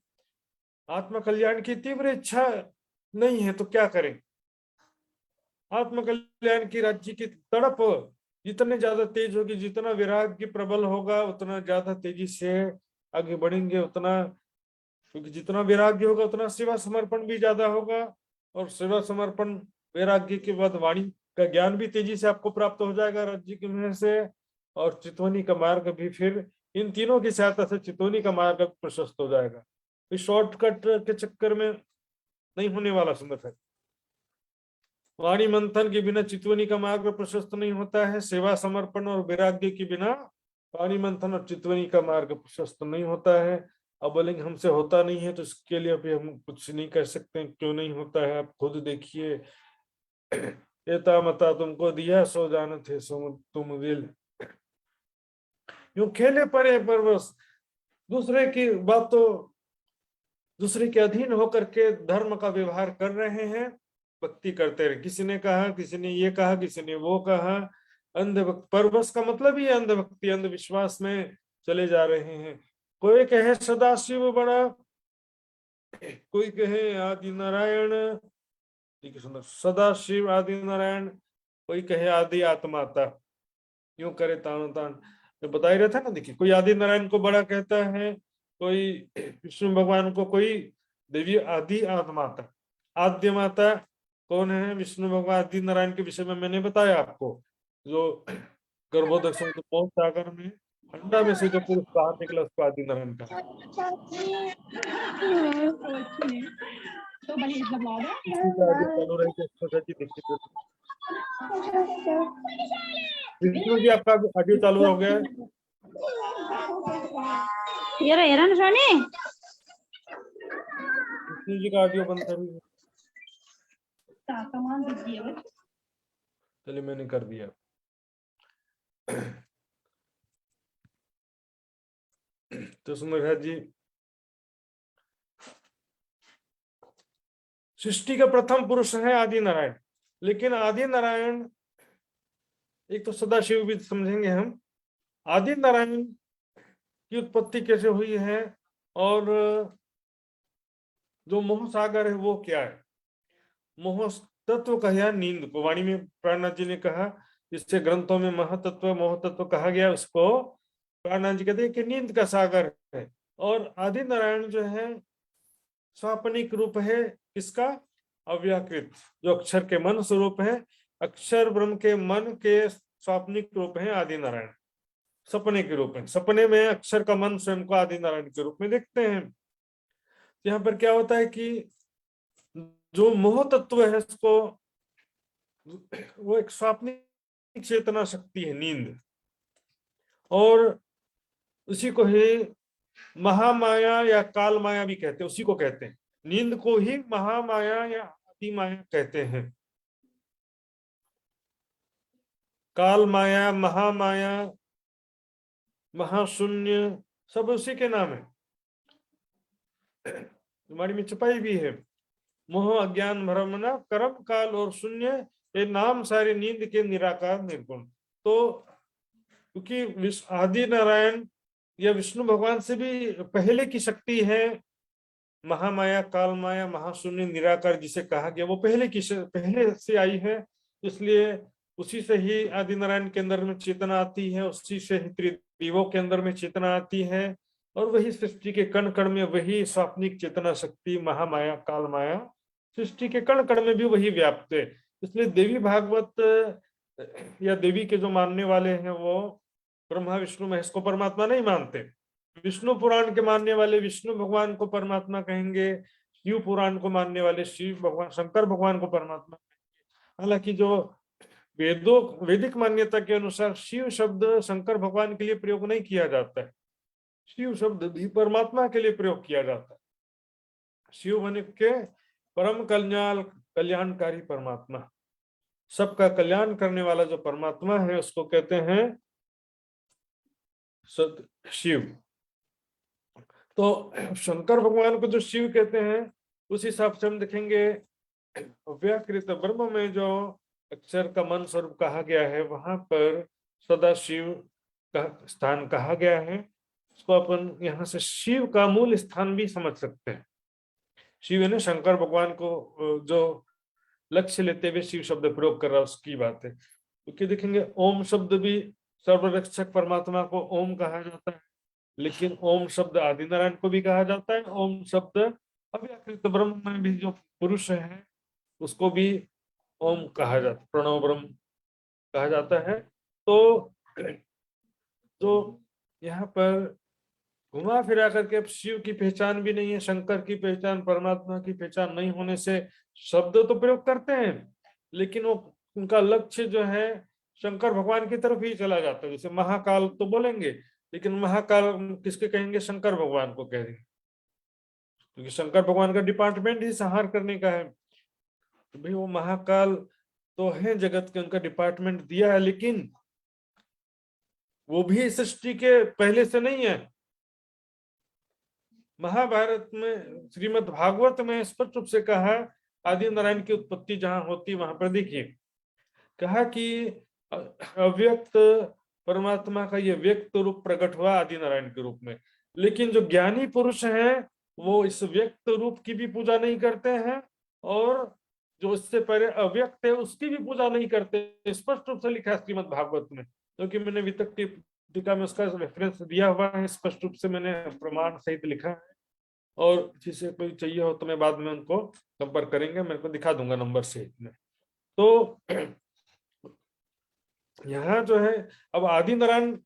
आत्म कल्याण की तीव्र इच्छा नहीं है, तो क्या करें। आत्म कल्याण की राज्य की तड़प जितने ज्यादा तेज होगी, जितना वैराग्य प्रबल होगा, उतना ज्यादा तेजी से आगे बढ़ेंगे, उतना, क्योंकि जितना वैराग्य होगा उतना सेवा समर्पण भी ज्यादा होगा, और सेवा समर्पण वैराग्य के बाद वाणी का ज्ञान भी तेजी से आपको प्राप्त हो जाएगा राज्य की मेहर से, और चितवनी का मार्ग भी, फिर इन तीनों की सहायता से चितवनी का मार्ग प्रशस्त हो जाएगा। इस शॉर्टकट के चक्कर में नहीं होने वाला सुंदर है। वाणी मंथन के बिना चितवनी का मार्ग प्रशस्त नहीं होता है, सेवा समर्पण और वैराग्य के बिना वाणी मंथन और चितवनी का मार्ग प्रशस्त नहीं होता है। अब बोलेंगे हमसे होता नहीं है, तो इसके लिए अभी हम कुछ नहीं कर सकते, क्यों नहीं होता है आप खुद देखिए। एता मता तुमको दिया, सो जान थे सो तुम दिल, यूं खेले पड़े पर बस दूसरे की बातों, दूसरे के अधीन होकर के धर्म का व्यवहार कर रहे हैं, भक्ति करते रहे। किसी ने कहा, किसी ने ये कहा, किसी ने वो कहा, अंधभक्ति, परवश का मतलब ही अंधभक्ति, अंधविश्वास में चले जा रहे हैं। कोई कहे सदाशिव बड़ा, कोई कहे आदि नारायण, ठीक है सुंदर, सदाशिव आदि नारायण, कोई कहे आदि आत्माता, यूं करे तान तान। तो बता ही रहा था ना, देखिए कोई आदि नारायण को बड़ा कहता है, कोई विष्णु भगवान को, कोई देवी आदि आत्माता। आद्य माता कौन है, विष्णु भगवान। आदि नारायण के विषय में मैंने बताया आपको, जो गर्भोदक समुद्र पौष सागर में अंडा में से जो पुरुष बाहर निकला उसको आदि नारायण का। चालू रहेगी, देखिए विष्णु जी आपका ऑडियो चालू हो गया है। हेरन सोनी, विष्णु जी का ऑडियो बंद करिए। चलिए मैंने कर दिया। तो सुंदर जी, सृष्टि का प्रथम पुरुष है आदि नारायण, लेकिन आदि नारायण, एक तो सदाशिव भी समझेंगे हम, आदि नारायण की उत्पत्ति कैसे हुई है, और जो मोह सागर है वो क्या है। मोह तत्व कहा नींद को, वाणी में प्राणनाथ जी ने कहा, इससे ग्रंथों में महातत्व मोह तत्व कहा गया, उसको प्राणनाथ जी कहते हैं कि नींद का सागर है। और आदि नारायण जो है स्वापनिक रूप है किसका, अव्याकृत, जो अक्षर के मन स्वरूप है, अक्षर ब्रह्म के मन के स्वापनिक रूप है आदि नारायण। सपने के रूप में, सपने में अक्षर का मन स्वयं को आदि नारायण के रूप में देखते हैं। यहाँ पर क्या होता है कि जो मोह तत्व है उसको, वो एक स्वाप्निक चेतना शक्ति है, नींद, और उसी को ही महामाया या काल माया भी कहते हैं, उसी को कहते हैं। नींद को ही महामाया या आदि माया कहते हैं। काल माया, महामाया, महाशून्य, सब उसी के नाम है। तुम्हारी में छुपाई भी है। मोह, अज्ञान, भ्रमना, कर्म, काल और शून्य, ये नाम सारे नींद के निराकार निर्गुण। तो क्योंकि आदि नारायण या विष्णु भगवान से भी पहले की शक्ति है, महामाया, काल माया, महाशून्य, निराकार जिसे कहा गया, वो पहले से आई है। इसलिए उसी से ही आदि नारायण के अंदर में चेतना आती है, उसी से ही त्रिदेवों के अंदर में चेतना आती है, और वही सृष्टि के कण कण में वही स्वाप्निक चेतना शक्ति महामाया, काल माया, सृष्टि के कण कण में भी वही व्याप्त है। इसलिए देवी भागवत या देवी के जो मानने वाले हैं वो ब्रह्मा विष्णु महेश को परमात्मा नहीं मानते। विष्णु पुराण के मानने वाले विष्णु भगवान को परमात्मा कहेंगे, शिव पुराण को मानने वाले शिव भगवान, शंकर भगवान को परमात्मा कहेंगे। हालांकि जो वैदिक मान्यता के अनुसार शिव शब्द शंकर भगवान के लिए प्रयोग नहीं किया जाता है, शिव शब्द भी परमात्मा के लिए प्रयोग किया जाता है। शिव बने के परम कल्याणकारी परमात्मा, सबका कल्याण करने वाला जो परमात्मा है उसको कहते हैं शिव। तो शंकर भगवान को जो शिव कहते हैं, उस हिसाब से हम देखेंगे व्याकृत ब्रह्म में जो अक्षर का मन स्वरूप कहा गया है, वहां पर सदा शिव का स्थान कहा गया है। उसको अपन यहाँ से शिव का मूल स्थान भी समझ सकते हैं। शिव ने शंकर भगवान को जो लक्ष्य लेते हुए शिव शब्द प्रयोग कर रहा है, उसकी बात है। क्योंकि देखेंगे ओम शब्द भी सर्वरक्षक परमात्मा को ओम कहा जाता है, लेकिन ओम शब्द आदि नारायण को भी कहा जाता है। ओम शब्द अव्याकृत ब्रह्म में भी जो पुरुष है उसको भी ओम कहा जाता है, प्रणव ब्रह्म कहा जाता है। तो यहाँ पर घुमा फिरा करके शिव की पहचान भी नहीं है, शंकर की पहचान, परमात्मा की पहचान नहीं होने से शब्द तो प्रयोग करते हैं, लेकिन वो उनका लक्ष्य जो है शंकर भगवान की तरफ ही चला जाता है। जैसे महाकाल तो बोलेंगे, लेकिन महाकाल किसके कहेंगे? शंकर भगवान को कहेंगे, क्योंकि शंकर भगवान का डिपार्टमेंट ही संहार करने का है। तो भाई वो महाकाल तो है जगत के, उनका डिपार्टमेंट दिया है, लेकिन वो भी सृष्टि के पहले से नहीं है। महाभारत में, श्रीमद् भागवत में स्पष्ट रूप से कहा, आदि नारायण की उत्पत्ति जहां होती वहां पर देखिए कहा कि अव्यक्त परमात्मा का ये व्यक्त रूप प्रकट हुआ आदि नारायण के रूप में, लेकिन जो ज्ञानी पुरुष हैं वो इस व्यक्त रूप की भी पूजा नहीं करते हैं, और जो इससे पहले अव्यक्त है उसकी भी पूजा नहीं करते। स्पष्ट रूप से लिखा है श्रीमद् भागवत में, क्योंकि मैंने वितक टीका में उसका रेफरेंस दिया हुआ है, स्पष्ट रूप से मैंने प्रमाण सहित लिखा है। और जिसे कोई चाहिए हो तो मैं बाद में उनको संपर्क करेंगे, मेरे को दिखा दूंगा नंबर सहित में। तो यहाँ जो है अब आदि नारायण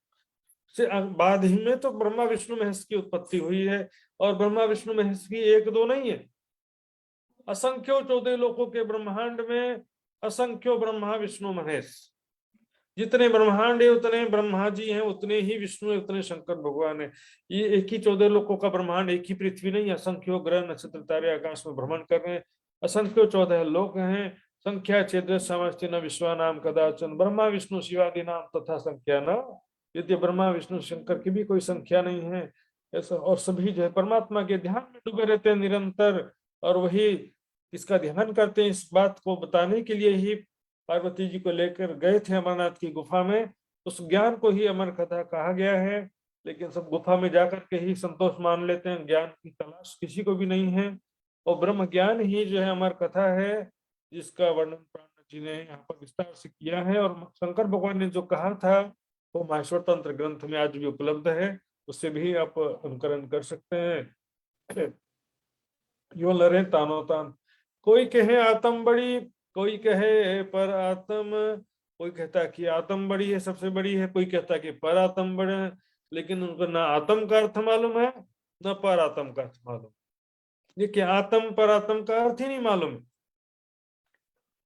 से बाद ही में तो ब्रह्मा विष्णु महेश की उत्पत्ति हुई है, और ब्रह्मा विष्णु महेश की एक दो नहीं है, असंख्यो 14 लोकों के ब्रह्मांड में असंख्यो ब्रह्मा विष्णु महेश। जितने ब्रह्मांड है उतने ब्रह्मा जी हैं, उतने ही विष्णु है, उतने शंकर भगवान है। ये एक ही 14 लोकों का ब्रह्मांड, एक ही पृथ्वी नहीं, असंख्यो ग्रह नक्षत्र तारे आकाश में भ्रमण कर रहे हैं, असंख्यो 14 लोक हैं। संख्या छेद समस्ति न विश्वानाम कदाचन, ब्रह्मा विष्णु शिवादि नाम तथा संख्या न, यदि ब्रह्मा विष्णु शंकर की भी कोई संख्या नहीं है ऐसा। और सभी जो है परमात्मा के ध्यान में डूबे रहते हैं निरंतर, और वही इसका ध्यान करते हैं। इस बात को बताने के लिए ही पार्वती जी को लेकर गए थे अमरनाथ की गुफा में, उस ज्ञान को ही अमर कथा कहा गया है। लेकिन सब गुफा में जाकर के ही संतोष मान लेते हैं, ज्ञान की तलाश किसी को भी नहीं है, और ब्रह्म ज्ञान ही जो है अमर कथा है, जिसका वर्णन प्राण जी ने यहाँ पर विस्तार से किया है। और शंकर भगवान ने जो कहा था वो माहेश्वर तंत्र ग्रंथ में आज भी उपलब्ध है, उससे भी आप अनुकरण कर सकते हैं। यो लरे तानो तान, कोई कहे आत्म बड़ी, कोई कहे पर आत्म, कोई कहता है कि आत्म बड़ी है, सबसे बड़ी है, कोई कहता है कि पर आत्म बड़ा है, लेकिन उनको ना आत्म का अर्थ मालूम है ना पर आत्म का अर्थ मालूम। देखिए आत्म पर आत्म का अर्थ ही नहीं मालूम।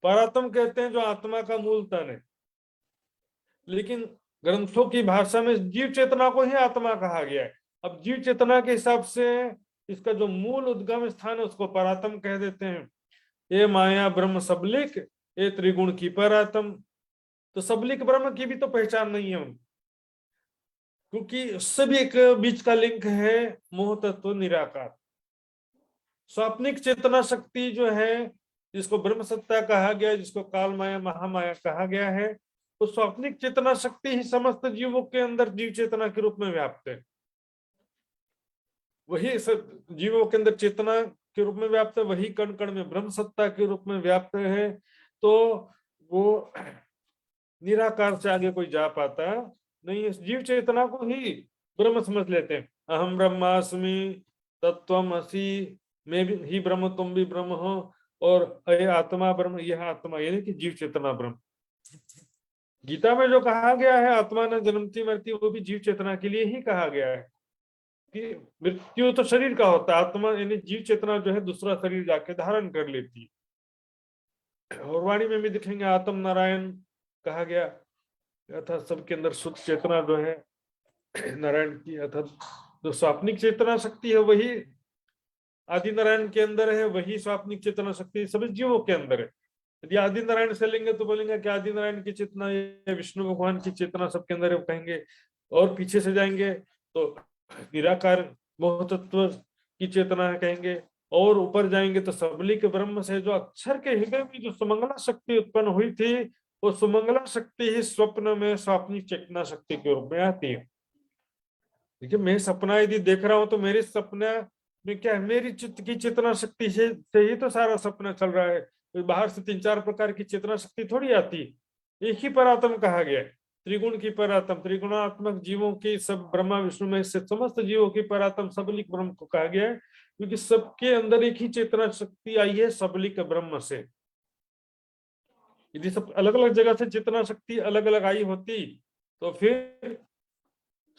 परात्म कहते हैं जो आत्मा का मूल तन है, लेकिन ग्रंथों की भाषा में जीव चेतना को ही आत्मा कहा गया है। अब जीव चेतना के हिसाब से इसका जो मूल उद्गम स्थान है उसको परात्म कह देते हैं। ये माया ब्रह्म सबलिक, ये त्रिगुण की परात्म। तो सबलिक ब्रह्म की भी तो पहचान नहीं है उनकी, क्योंकि सभी एक बीच का लिंक है मोह तत्व निराकार। स्वाप्निक चेतना शक्ति जो है, जिसको ब्रह्म सत्ता कहा गया है, जिसको काल माया महामाया कहा गया है, तो स्वाप्निक चेतना शक्ति ही समस्त जीवों के अंदर जीव चेतना के रूप में व्याप्त है। वही जीवों के अंदर चेतना के रूप में व्याप्त है, वही कण कण में ब्रह्म सत्ता के रूप में व्याप्त है। तो वो निराकार से आगे कोई जा पाता नहीं। इस जीव चेतना को ही ब्रह्म समझ लेते हैं। अहम ब्रह्मास्मि तत्त्वमसि, मैं भी ही ब्रह्म तुम भी ब्रह्म हो, और अय आत्मा ब्रह्म, यह आत्मा, यानी कि जीव चेतना ब्रह्म। गीता में जो कहा गया है आत्मा न जन्मती मरती, वो भी जीव चेतना के लिए ही कहा गया है कि मृत्यु तो शरीर का होता है, आत्मा यानी जीव चेतना जो है दूसरा शरीर जाके धारण कर लेती है। और वाणी में भी दिखेंगे आत्म नारायण कहा गया, अर्थात सबके अंदर शुद्ध चेतना जो है नारायण की, अर्थात जो स्वाप्निक चेतना शक्ति है वही आदि नारायण के अंदर है, वही स्वाप्निक चेतना शक्ति सभी जीवों के अंदर है। यदि आदि नारायण से लेंगे तो बोलेंगे कि आदि नारायण की चेतना या विष्णु भगवान की चेतना सबके अंदर है कहेंगे, और पीछे से जाएंगे तो निराकार मोह तत्व की चेतना है कहेंगे, और ऊपर जाएंगे तो सबलिक ब्रह्म से जो अक्षर के हृदय में जो सुमंगला शक्ति उत्पन्न हुई थी, वो सुमंगला शक्ति ही स्वप्न में स्वाप्निक चेतना शक्ति के रूप में आती है। देखिए मैं सपना यदि देख रहा हूं तो मेरे सपना में क्या है, मेरी चित्त की चेतना शक्ति से ही तो सारा सपना चल रहा है। तो बाहर से 3-4 प्रकार की चेतना शक्ति थोड़ी आती, एक ही परात्म कहा गया है, त्रिगुण की परात्म, त्रिगुणात्मक जीवों की सब ब्रह्मा विष्णु में से समस्त जीवों की परात्म सबलिक ब्रह्म को कहा गया है, क्योंकि सबके अंदर एक ही चेतना शक्ति आई है सबलिक ब्रह्म से। यदि सब अलग अलग जगह से चेतना शक्ति अलग अलग आई होती तो फिर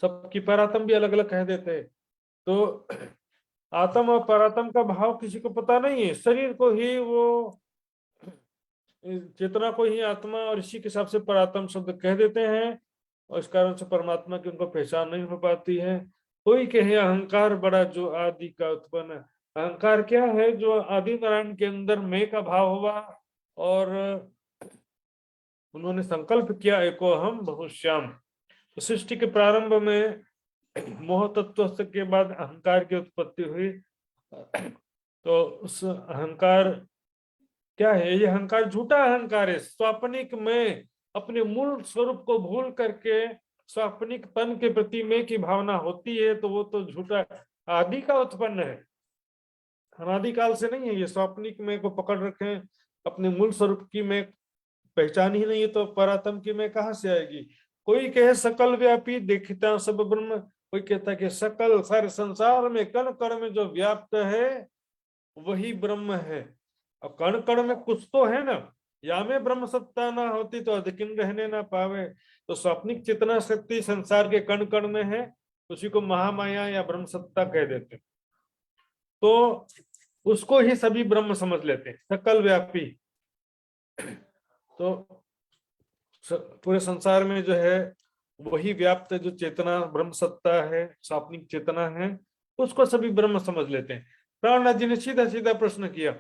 सबकी परात्म भी अलग अलग कह देते। तो आत्म और परात्म का भाव किसी को पता नहीं है, शरीर को ही वो चेतना को ही आत्मा और इसी के हिसाब से परात्म शब्द कह देते हैं, और इस कारण से परमात्मा की उनको पहचान नहीं हो पाती है। कोई कहे अहंकार बड़ा जो आदि का उत्पन्न, अहंकार क्या है, जो आदि नारायण के अंदर मैं का भाव हुआ और उन्होंने संकल्प किया एको हम बहुश्याम। तो सृष्टि के प्रारंभ में मोह तत्व के बाद अहंकार की उत्पत्ति हुई। तो उस अहंकार क्या है, ये अहंकार झूठा अहंकार है। स्वाप्निक में अपने मूल स्वरूप को भूल करके स्वाप्निक तन के प्रति मैं की भावना होती है, तो वो तो झूठा आदि का उत्पन्न है, अनादिकाल से नहीं है। ये स्वाप्निक में को पकड़ रखे, अपने मूल स्वरूप की मैं पहचान ही नहीं है, तो परात्म की मैं कहाँ से आएगी। कोई कहे सकल व्यापी देखता सब ब्रह्म, कोई कहता है कि सकल सारे संसार में कण कण में जो व्याप्त है वही ब्रह्म है। अब कण कण में कुछ तो है ना, या में ब्रह्म सत्ता ना होती तो अधिकिन रहने ना पावे। तो स्वाप्निक चेतना शक्ति संसार के कण कण में है, उसी को महामाया या ब्रह्म सत्ता कह देते, तो उसको ही सभी ब्रह्म समझ लेते हैं, सकल व्यापी। तो पूरे संसार में जो है वही व्याप्त जो चेतना ब्रह्म सत्ता है, स्वाप्निक चेतना है, उसको सभी ब्रह्म समझ लेते हैं। प्राणनाथ जी ने सीधा सीधा प्रश्न किया,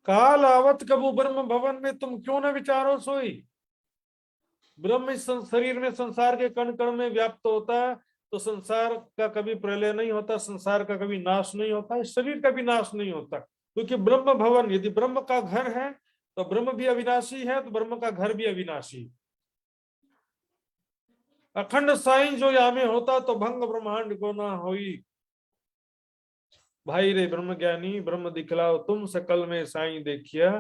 काल आवत कबू ब्रह्म भवन में तुम क्यों न विचारो सोई। ब्रह्म इस शरीर में संसार के कण कण में व्याप्त होता है, तो संसार का कभी प्रलय नहीं होता, संसार का कभी नाश नहीं होता, इस शरीर का भी नाश नहीं होता, क्योंकि ब्रह्म भवन, यदि ब्रह्म का घर है तो ब्रह्म भी अविनाशी है, तो ब्रह्म का घर भी अविनाशी। अखंड साई जो यामे होता तो भंग ब्रह्मांड को ना होई। भाई रे ब्रह्म ज्ञानी ब्रह्म दिखलाओ तुम सकल में साई देखिया,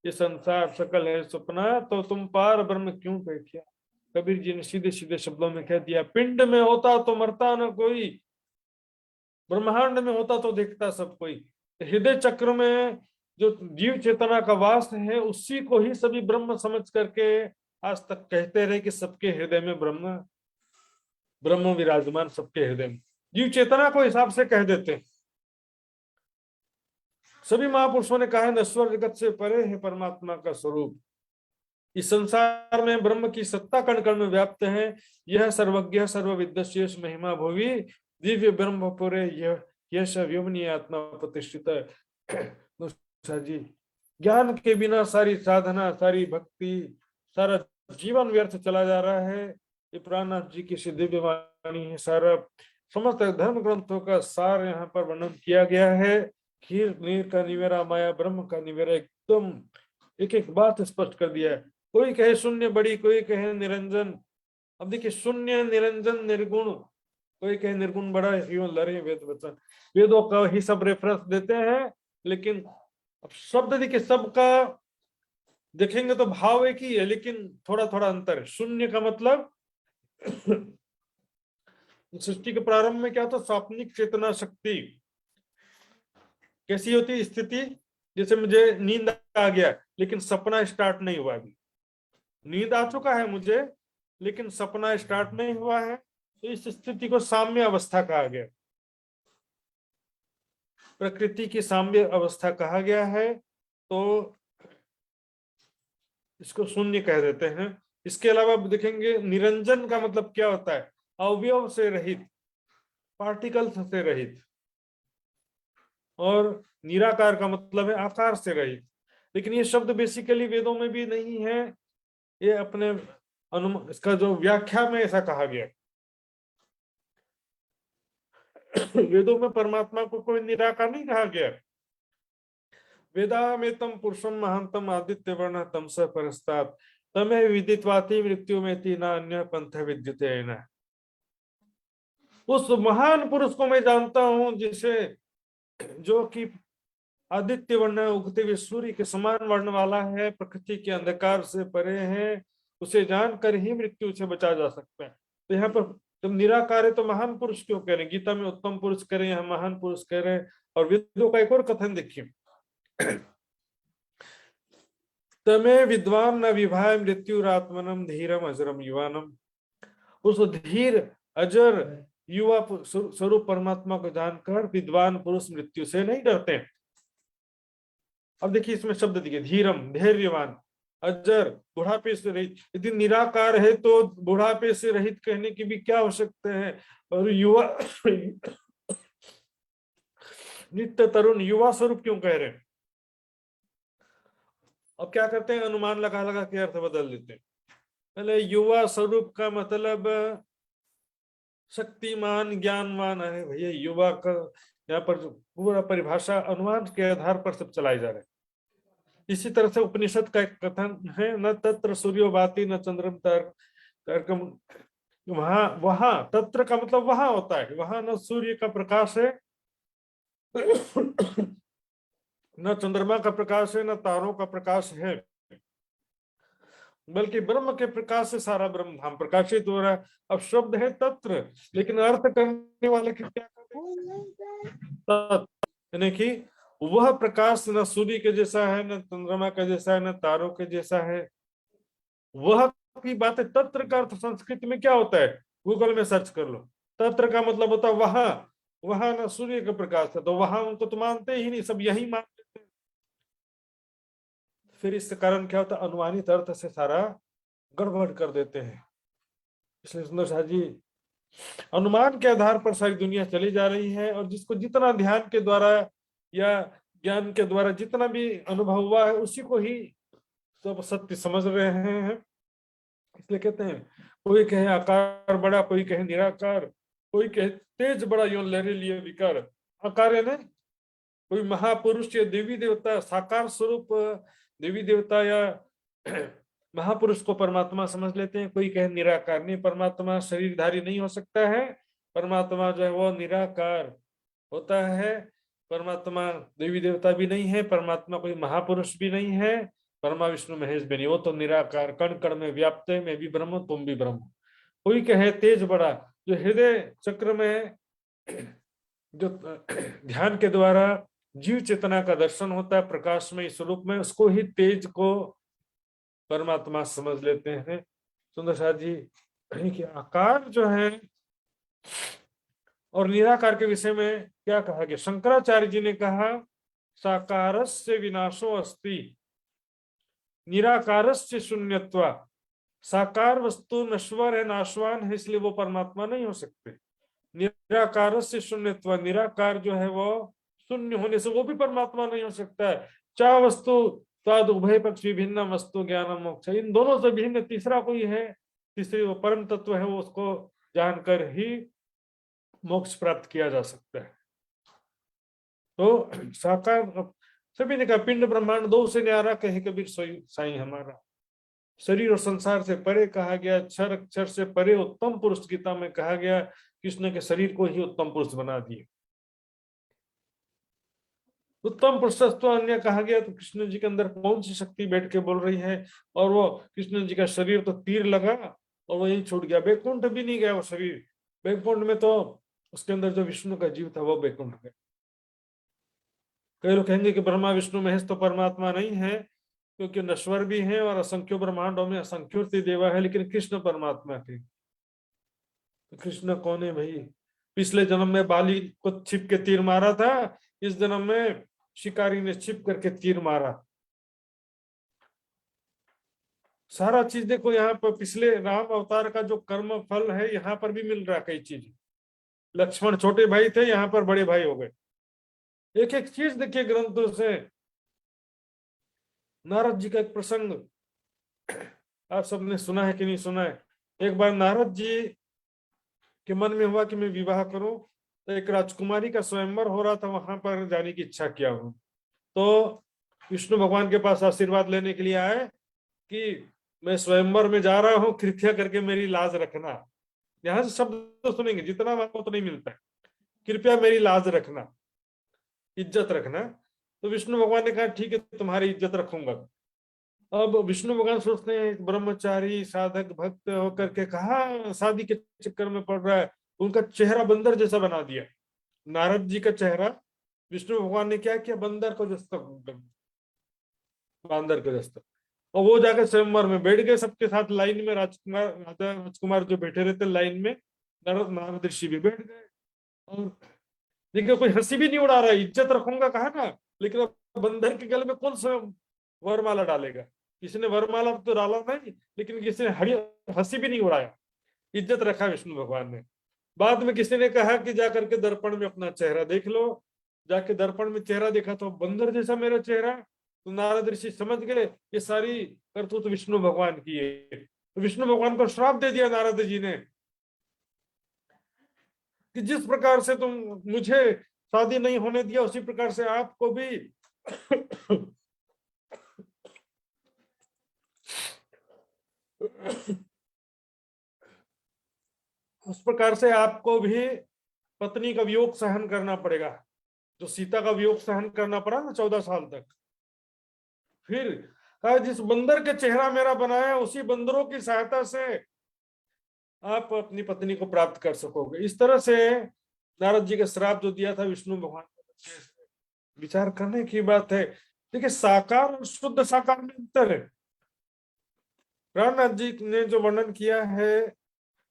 ये संसार सकल है सपना तो तुम पार ब्रह्म क्यों देखिया। कबीर जी ने सीधे सीधे शब्दों में कह दिया, पिंड में होता तो मरता न कोई, ब्रह्मांड में होता तो देखता सब कोई। हृदय चक्र में जो जीव चेतना का वास है उसी को ही सभी ब्रह्म समझ करके आज तक कहते रहे कि सबके हृदय में ब्रह्म ब्रह्म विराजमान, सबके हृदय में जीव चेतना को हिसाब से कह देते हैं। सभी महापुरुषों ने कहा है नश्वर जगत से परे है परमात्मा का स्वरूप। इस संसार में ब्रह्म की सत्ता कण कण में व्याप्त है। यह सर्वज्ञ सर्वविद्यशेष महिमा भुवि दिव्य ब्रह्मपुरे यश व्योमनीय आत्मा प्रतिष्ठित है। जी, ज्ञान के बिना सारी साधना, सारी भक्ति, सारा जीवन व्यर्थ चला जा रहा है। ये प्राणनाथ जी की दिव्य वाणी है। सारा समस्त धर्म ग्रंथों का सार यहाँ पर वर्णन किया गया है। खीर नीर का निवेरा, माया ब्रह्म का निवेरा, एकदम एक एक बात स्पष्ट कर दिया है। कोई कहे शून्य बड़ी, कोई कहे निरंजन। अब देखिए, शून्य, निरंजन, निर्गुण, कोई कहे निर्गुण बड़ा, यूं लड़े वेद वचन। वेदों का ही सब रेफरेंस देते हैं, लेकिन अब शब्द देखिए सबका देखेंगे तो भाव एक ही है, लेकिन थोड़ा थोड़ा अंतर है। शून्य का मतलब सृष्टि के प्रारंभ में क्या होता, स्वाप्निक चेतना शक्ति कैसी होती स्थिति, जैसे मुझे नींद आ गया लेकिन सपना स्टार्ट नहीं हुआ। अभी नींद आ चुका है मुझे, लेकिन सपना स्टार्ट नहीं हुआ है, तो इस स्थिति को साम्य अवस्था कहा गया, प्रकृति की साम्य अवस्था कहा गया है। तो इसको शून्य कह देते हैं। इसके अलावा देखेंगे निरंजन का मतलब क्या होता है, अवयव से रहित, पार्टिकल्स से रहित। और निराकार का मतलब है आकार से रहित। लेकिन ये शब्द बेसिकली वेदों में भी नहीं है, ये अपने इसका जो व्याख्या में ऐसा कहा गया। वेदों में परमात्मा को कोई निराकार नहीं कहा गया। वेदामेतम पुरुषम महांतम आदित्य वर्ण तमस परस्तात् तमे विदित्वाति मृत्यु में तीना अन्य पंथ विद्युते न। उस महान पुरुष को मैं जानता हूं जिसे, जो कि आदित्य वर्ण उगते हुए सूर्य के समान वर्ण वाला है, प्रकृति के अंधकार से परे है, उसे जानकर ही मृत्यु से बचा जा सकता है। तो यहाँ पर जब निराकार है तो महान पुरुष क्यों कह रहे हैं? गीता में उत्तम पुरुष कह रहे हैं, यहाँ महान पुरुष कह रहे हैं। और वेदों का एक और कथन देखिए, तमे विद्वान न विभाय मृत्युरात्मनम धीरम अजरम युवानम। उस धीर अजर युवा स्वरूप परमात्मा को जानकर विद्वान पुरुष मृत्यु से नहीं डरते। अब देखिए इसमें शब्द देखिए, धीरम धैर्यवान, अजर बुढ़ापे से रहित। यदि निराकार है तो बुढ़ापे से रहित कहने की भी क्या आवश्यकता है? और युवा नित्य तरुण युवा स्वरूप क्यों कह रहे हैं? अब क्या करते हैं, अनुमान लगा लगा के अर्थ बदल देते हैं। पहले युवा स्वरूप का मतलब शक्तिमान ज्ञानवान है। भैया युवा का यहाँ पर पूरा परिभाषा अनुमान के आधार पर सब चलाए जा रहे हैं। इसी तरह से उपनिषद का एक कथन है, न तत्र सूर्यो भाति न चंद्रम तारकम। वहां तत्र का मतलब वहां होता है, वहां न सूर्य का प्रकाश है न चंद्रमा का प्रकाश है, न तारों का प्रकाश है, बल्कि ब्रह्म के प्रकाश से सारा ब्रह्म धाम प्रकाशित हो रहा है। अब शब्द है तत्र, लेकिन अर्थ करने वाले क्या तत्र, यानी कि वह प्रकाश न सूर्य के जैसा है, न चंद्रमा का जैसा है, न तारों के जैसा है। वह की बात है। तत्र का अर्थ संस्कृत में क्या होता है, गूगल में सर्च कर लो। तत्र का मतलब होता है वहां, वहां न सूर्य का प्रकाश है, तो वहां उनको तो मानते ही नहीं, सब यही मानते हैं। फिर इस कारण क्या होता है, अनुमानित अर्थ से सारा गड़बड़ कर देते हैं। इसलिए सुंदर शाह जी, अनुमान के आधार पर सारी दुनिया चली जा रही है, और जिसको जितना ध्यान के द्वारा या ज्ञान के द्वारा जितना भी अनुभव हुआ है उसी को ही सब सत्य समझ रहे हैं। इसलिए कहते हैं, कोई कहे आकार बड़ा, कोई कहे निराकार, कोई कहे तेज बड़ा यो लहरे लिए विकार। आकार है ना, कोई महापुरुष या देवी देवता साकार स्वरूप देवी देवता या महापुरुष को परमात्मा समझ लेते हैं। कोई कहे निराकार, नहीं परमात्मा शरीरधारी नहीं हो सकता है, परमात्मा जो है वो निराकार होता है। परमात्मा देवी देवता भी नहीं है, परमात्मा कोई महापुरुष भी नहीं है, परमा विष्णु महेश भी नहीं, वो तो निराकार कण कण में व्याप्त है, मैं भी ब्रह्म तुम भी ब्रह्म। कोई कहे तेज बड़ा, जो हृदय चक्र में जो ध्यान के द्वारा जीव चेतना का दर्शन होता है प्रकाशमय स्वरूप में, उसको ही तेज को परमात्मा समझ लेते हैं। सुंदर साथ जी कि आकार जो है और निराकार के विषय में क्या कहा गया, शंकराचार्य जी ने कहा साकारस्य विनाशो अस्ति निराकारस्य शून्यत्वा। साकार वस्तु नश्वर है, नाशवान है, इसलिए वो परमात्मा नहीं हो सकते। निराकारस्य शून्यत्वा, निराकार जो है वो शून्य होने से वो भी परमात्मा नहीं हो सकता है। चा वस्तु तद उभय पक्ष विभिन्न वस्तु ज्ञान मोक्ष, इन दोनों से भिन्न तीसरा कोई है, तीसरी वो परम तत्व है, वो उसको जानकर ही मोक्ष प्राप्त किया जा सकता है। तो साकार सभी ने कहा पिंड ब्रह्मांड दो से न्यारा कहे कबीर सोई साईं हमारा। शरीर और संसार से परे कहा गया, अक्षर अक्षर से परे उत्तम पुरुष गीता में कहा गया, कृष्ण के शरीर को ही उत्तम पुरुष बना दिए। उत्तम पुरुषत्व अन्य कहा गया, तो कृष्ण जी के अंदर कौन सी शक्ति बैठ के बोल रही है, और वो कृष्ण जी का शरीर तो तीर लगा और वहीं छूट गया, बैकुंठ भी नहीं गया वो शरीर। बैकुंठ में तो उसके अंदर जो विष्णु का जीव था वो बैकुंठ गया। कई लोग कहेंगे कि ब्रह्मा विष्णु महेश तो परमात्मा नहीं है, क्योंकि नश्वर भी है और असंख्य ब्रह्मांडों में असंख्य देवा है, लेकिन कृष्ण परमात्मा थे। तो कृष्ण कौन है भाई? पिछले जन्म में बाली को छिप के तीर मारा था, इस जन्म में शिकारी ने छिप करके तीर मारा। सारा चीज देखो यहाँ पर, पिछले राम अवतार का जो कर्म फल है यहाँ पर भी मिल रहा है। कई चीज, लक्ष्मण छोटे भाई थे, यहाँ पर बड़े भाई हो गए। एक एक चीज देखिए ग्रंथों से। नारद जी का एक प्रसंग आप सबने सुना है कि नहीं सुना है? एक बार नारद जी के मन में हुआ कि मैं विवाह करूं, तो एक राजकुमारी का स्वयंवर हो रहा था, वहां पर जाने की इच्छा किया हूं। तो विष्णु भगवान के पास आशीर्वाद लेने के लिए आए कि मैं स्वयंवर में जा रहा हूं, कृपया करके मेरी लाज रखना। यहां से शब्द तो सुनेंगे, जितना मांगो तो नहीं मिलता है। कृपया मेरी लाज रखना, इज्जत रखना। तो विष्णु भगवान ने कहा ठीक है, तुम्हारी इज्जत रखूंगा। अब विष्णु भगवान सोचते हैं ब्रह्मचारी साधक भक्त होकर के कहा शादी के चक्कर में पड़ रहा है। उनका चेहरा बंदर जैसा बना दिया। नारद जी का चेहरा विष्णु भगवान ने क्या किया, बंदर को जैसा, बांदर को जैसा। और वो जाकर स्वयंवर में बैठ गए सबके साथ लाइन में। राजकुमार राजा राजकुमार जो बैठे रहते लाइन में, नारद ऋषि भी बैठ गए। और देखिए कोई हंसी भी नहीं उड़ा रहा है, इज्जत रखूंगा कहा ना, लेकिन अब बंदर के गले में कौन सा वरमाला डालेगा? किसी ने वरमाला तो डाला नहीं, लेकिन किसी ने हंसी भी नहीं उड़ाया, इज्जत रखा विष्णु भगवान ने। बाद में किसी ने कहा कि जाकर के दर्पण में अपना चेहरा देख लो। जाके दर्पण में चेहरा देखा तो बंदर जैसा मेरा चेहरा। तो नारद ऋषि समझ गए ये सारी करतूत विष्णु भगवान की है। तो विष्णु भगवान को श्राप दे दिया नारद जी ने कि जिस प्रकार से तुम मुझे शादी नहीं होने दिया, उसी प्रकार से आपको भी उस प्रकार से आपको भी पत्नी का वियोग सहन करना पड़ेगा, जो सीता का वियोग सहन करना पड़ा ना 14 साल तक। फिर कहा जिस बंदर के चेहरा मेरा बनाया, उसी बंदरों की सहायता से आप अपनी पत्नी को प्राप्त कर सकोगे। इस तरह से नारद जी का श्राप जो दिया था विष्णु भगवान, विचार करने की बात है। देखिए साकार और शुद्ध साकार में अंतर है। प्राणनाथ जी ने जो वर्णन किया है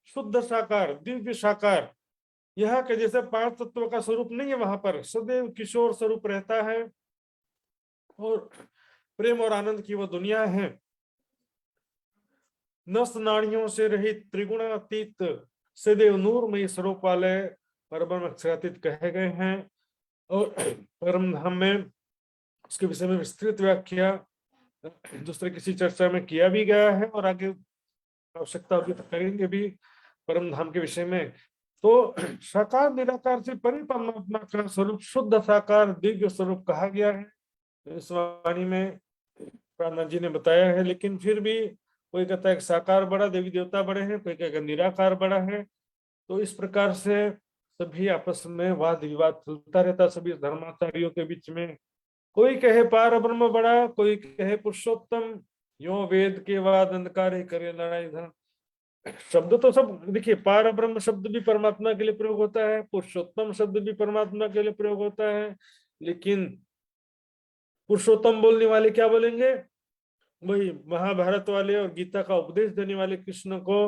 शुद्ध साकार दिव्य साकार, यहाँ के जैसे 5 तत्वों का स्वरूप नहीं है, वहां पर सदैव किशोर स्वरूप रहता है और प्रेम और आनंद की वो दुनिया है। नस नाड़ियों से रहित त्रिगुणातीत सदैव नूरमय स्वरूप वाले परब्रह्म अक्षरातीत कहे गए हैं। और परम धाम में उसके विषय में विस्तृत व्याख्या दूसरे किसी चर्चा में किया भी गया है, और आगे आवश्यकता होगी तो करेंगे भी परम धाम के विषय में। तो साकार निराकार से परे परमात्मा का स्वरूप शुद्ध साकार दिव्य स्वरूप कहा गया है, इस वाणी में प्राणनाथ जी ने बताया है। लेकिन फिर भी कोई कहता है साकार बड़ा, देवी देवता बड़े हैं, कोई कहेगा निराकार बड़ा है। तो इस प्रकार से सभी आपस में वाद विवाद चलता रहता, सभी धर्माचार्यों के बीच में। कोई कहे पार ब्रह्म बड़ा, कोई कहे पुरुषोत्तम, यो वेद के वाद अंधकार करे लड़ाई धर्म। शब्द तो सब देखिए, पार ब्रह्म शब्द भी परमात्मा के लिए प्रयोग होता है, पुरुषोत्तम शब्द भी परमात्मा के लिए प्रयोग होता है, लेकिन पुरुषोत्तम बोलने वाले क्या बोलेंगे? वही महाभारत वाले और गीता का उपदेश देने वाले कृष्ण को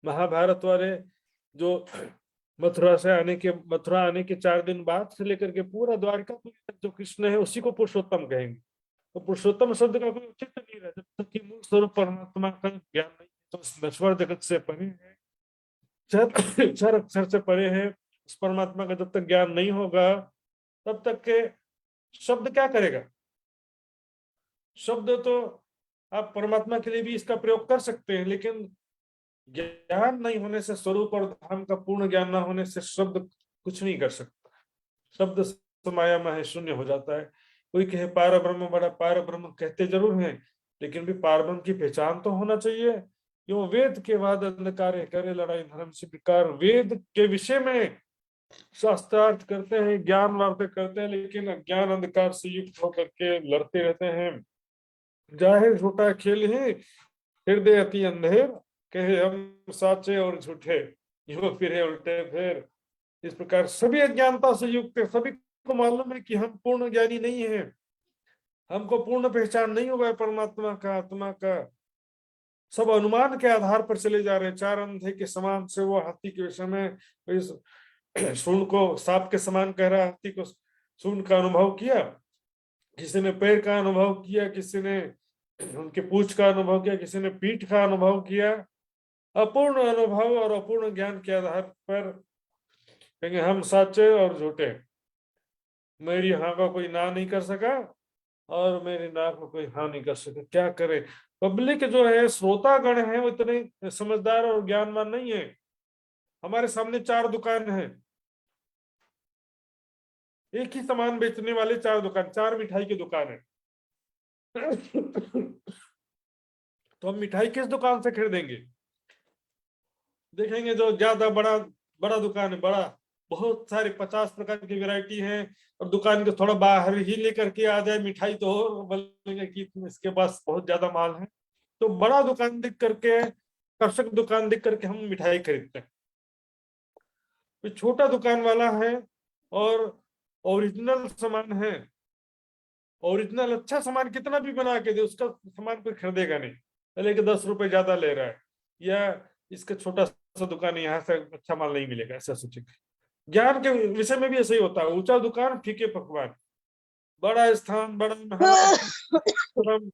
महाभारत वाले जो मथुरा आने के 4 दिन बाद से लेकर के पूरा द्वारका तक जो कृष्ण है उसी को पुरुषोत्तम कहेंगे। तो पुरुषोत्तम शब्द का कोई औचित्य नहीं रहा जब तक कि मूल स्वरूप परमात्मा का ज्ञान नहीं, तो नश्वर जगत से परे है, चार अक्षर से परे है, उस परमात्मा का जब तक ज्ञान नहीं होगा तब तक के शब्द क्या करेगा? शब्द तो आप परमात्मा के लिए भी इसका प्रयोग कर सकते हैं, लेकिन ज्ञान नहीं होने से, स्वरूप और धाम का पूर्ण ज्ञान ना होने से शब्द कुछ नहीं कर सकता। शब्द समाया में शून्य हो जाता है। कोई कहे पार ब्रह्म, बड़ा पार ब्रह्म कहते जरूर हैं, लेकिन भी पार ब्रह्म की पहचान तो होना चाहिए। क्यों? वेद के बाद अंधकार करे लड़ाई धर्म से विकार। वेद के विषय में शास्त्रार्थ करते हैं, ज्ञान वार्ता करते हैं, लेकिन अज्ञान अंधकार से युक्त होकर के लड़ते रहते हैं। जाहिर झूठा खेल है, हृदय अति अंधेर, कहे हम साचे और झूठे, यो फिरे उल्टे फेर। इस प्रकार सभी अज्ञानता से युक्त है। सभी को मालूम है कि हम पूर्ण ज्ञानी नहीं है, हमको पूर्ण पहचान नहीं हुआ है परमात्मा का, आत्मा का। सब अनुमान के आधार पर चले जा रहे हैं। चार अंधे के समान से वो हाथी के विषय में सूंड को सांप के समान कह रहा, हाथी को सूंड का अनुभव किया, किसी ने पैर का अनुभव किया, किसी ने उनके पूंछ का अनुभव किया, किसी ने पीठ का अनुभव किया। अपूर्ण अनुभव और अपूर्ण ज्ञान के आधार पर कहेंगे हम साचे और झूठे। मेरी हाँ का कोई ना नहीं कर सका और मेरी ना को कोई हाँ नहीं कर सका। क्या करे? पब्लिक जो है, श्रोतागण है, वो इतने समझदार और ज्ञानवान नहीं है। हमारे सामने 4 दुकान है, एक ही सामान बेचने वाले 4 दुकान, 4 मिठाई की दुकान है। तो हम मिठाई किस दुकान से खरीदेंगे? देखेंगे जो ज्यादा बड़ा बड़ा दुकान है, बड़ा बहुत सारे 50 प्रकार की वैरायटी है, और दुकान के थोड़ा बाहर ही लेकर के आ जाए मिठाई, तो और बोलेंगे कि इसके पास बहुत ज्यादा माल है। तो बड़ा दुकान दिख करके, आकर्षक दुकान दिख करके हम मिठाई खरीदते हैं। तो छोटा दुकान वाला है और ओरिजिनल सामान है, ओरिजिनल अच्छा सामान कितना भी बना के दे, उसका सामान कोई खरीदेगा नहीं, पहले कि 10 रुपए ज्यादा ले रहा है, या इसका छोटा सा दुकान है, यहाँ से अच्छा माल नहीं मिलेगा, ऐसा सोचेगा। ज्ञान के विषय में भी ऐसा ही होता है। ऊंचा दुकान, फीके पकवान, बड़ा स्थान, बड़ा महल,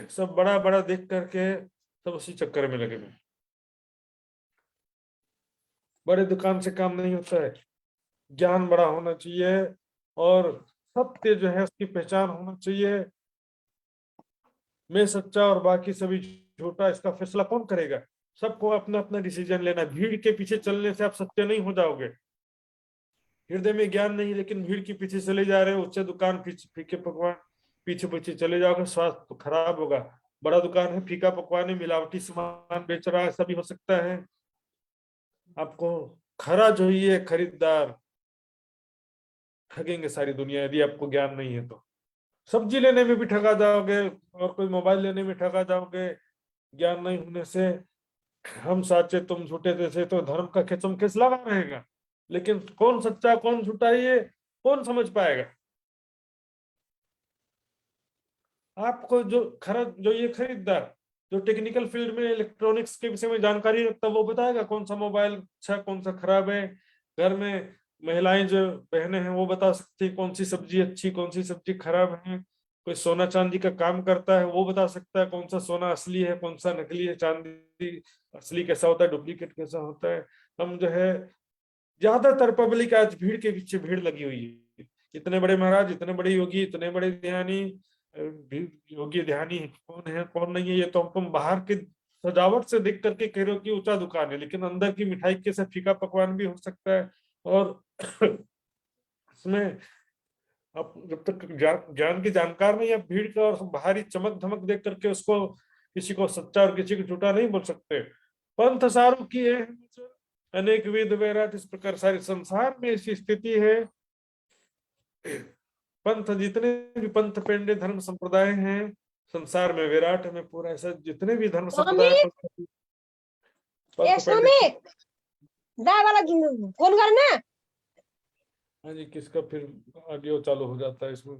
सब बड़ा बड़ा देख करके सब उसी चक्कर में लगे हुए। बड़े दुकान से काम नहीं होता है, ज्ञान बड़ा होना चाहिए और सत्य जो है उसकी पहचान होना चाहिए। मैं सच्चा और बाकी सभी झूठा, इसका फैसला कौन करेगा? सबको अपना अपना डिसीजन लेना। भीड़ के पीछे चलने से आप सत्य नहीं हो जाओगे। हृदय में ज्ञान नहीं, लेकिन भीड़ के पीछे चले जा रहे हो, उच्च दुकान, फीके पकवान, पीछे पीछे चले जाओगे, स्वास्थ्य तो खराब होगा। बड़ा दुकान है, फीका पकवान है, मिलावटी सामान बेच रहा है, ऐसा भी हो सकता है। आपको खरा जो ये खरीदार, ठगेंगे सारी दुनिया यदि आपको ज्ञान नहीं है तो। सब्जी लेने में भी ठगा जाओगे और कोई मोबाइल लेने में ठगा जाओगे, ज्ञान नहीं होने से। हम साचे तुम झूठे जैसे तो धर्म का खेचम खेच लगा रहेगा, लेकिन कौन सच्चा कौन झूठा ये कौन समझ पाएगा? आपको जो ये खरीदार जो टेक्निकल फील्ड में इलेक्ट्रॉनिक्स के विषय में जानकारी रखता है, वो बताएगा कौन सा मोबाइल अच्छा कौन सा खराब है। घर में महिलाएं जो बहनें हैं वो बता सकती है कौन सी सब्जी अच्छी कौन सी सब्जी खराब है। कोई सोना चांदी का काम करता है वो बता सकता है कौन सा सोना असली है कौन सा नकली है, चांदी असली कैसा होता है डुप्लीकेट कैसा होता है। हम जो है ज्यादातर पब्लिक आज भीड़ के पीछे भीड़ लगी हुई है। इतने बड़े महाराज, इतने बड़े योगी, इतने बड़े ध्यानी, योगी ध्यानी कौन है कौन नहीं है ये तो तुम बाहर के सजावट से देख करके कह रहे हो कि ऊंचा दुकान है, लेकिन अंदर की मिठाई के साथ फीका पकवान भी हो सकता है। और इसमें अब जब तक ज्ञान की जानकार नहीं है, भीड़ का और बाहरी चमक धमक देख करके उसको किसी को सच्चा और किसी को झूठा नहीं बोल सकते। पंथ सारू की है अनेक विध वैराट, इस प्रकार सारे संसार में ऐसी स्थिति है। पंथ जितने भी पंथ पेंडे धर्म संप्रदाय हैं संसार में, विराट में पूरा ऐसा जितने भी धर्म संप्रदाय वाला फोन करना। हाँ जी, किसका फिर ऑडियो चालू हो जाता है इसमें,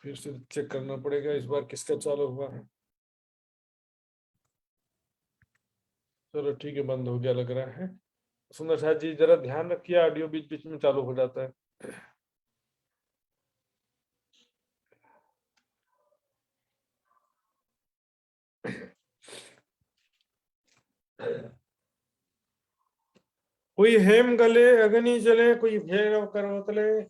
फिर से चेक करना पड़ेगा इस बार किसका चालू हुआ है। चलो ठीक है, बंद हो गया लग रहा है। सुंदर शाह जी जरा ध्यान रखिए, ऑडियो बीच बीच में चालू हो जाता है। कोई हेम गले अग्नि जले, कोई भैरव करवतले।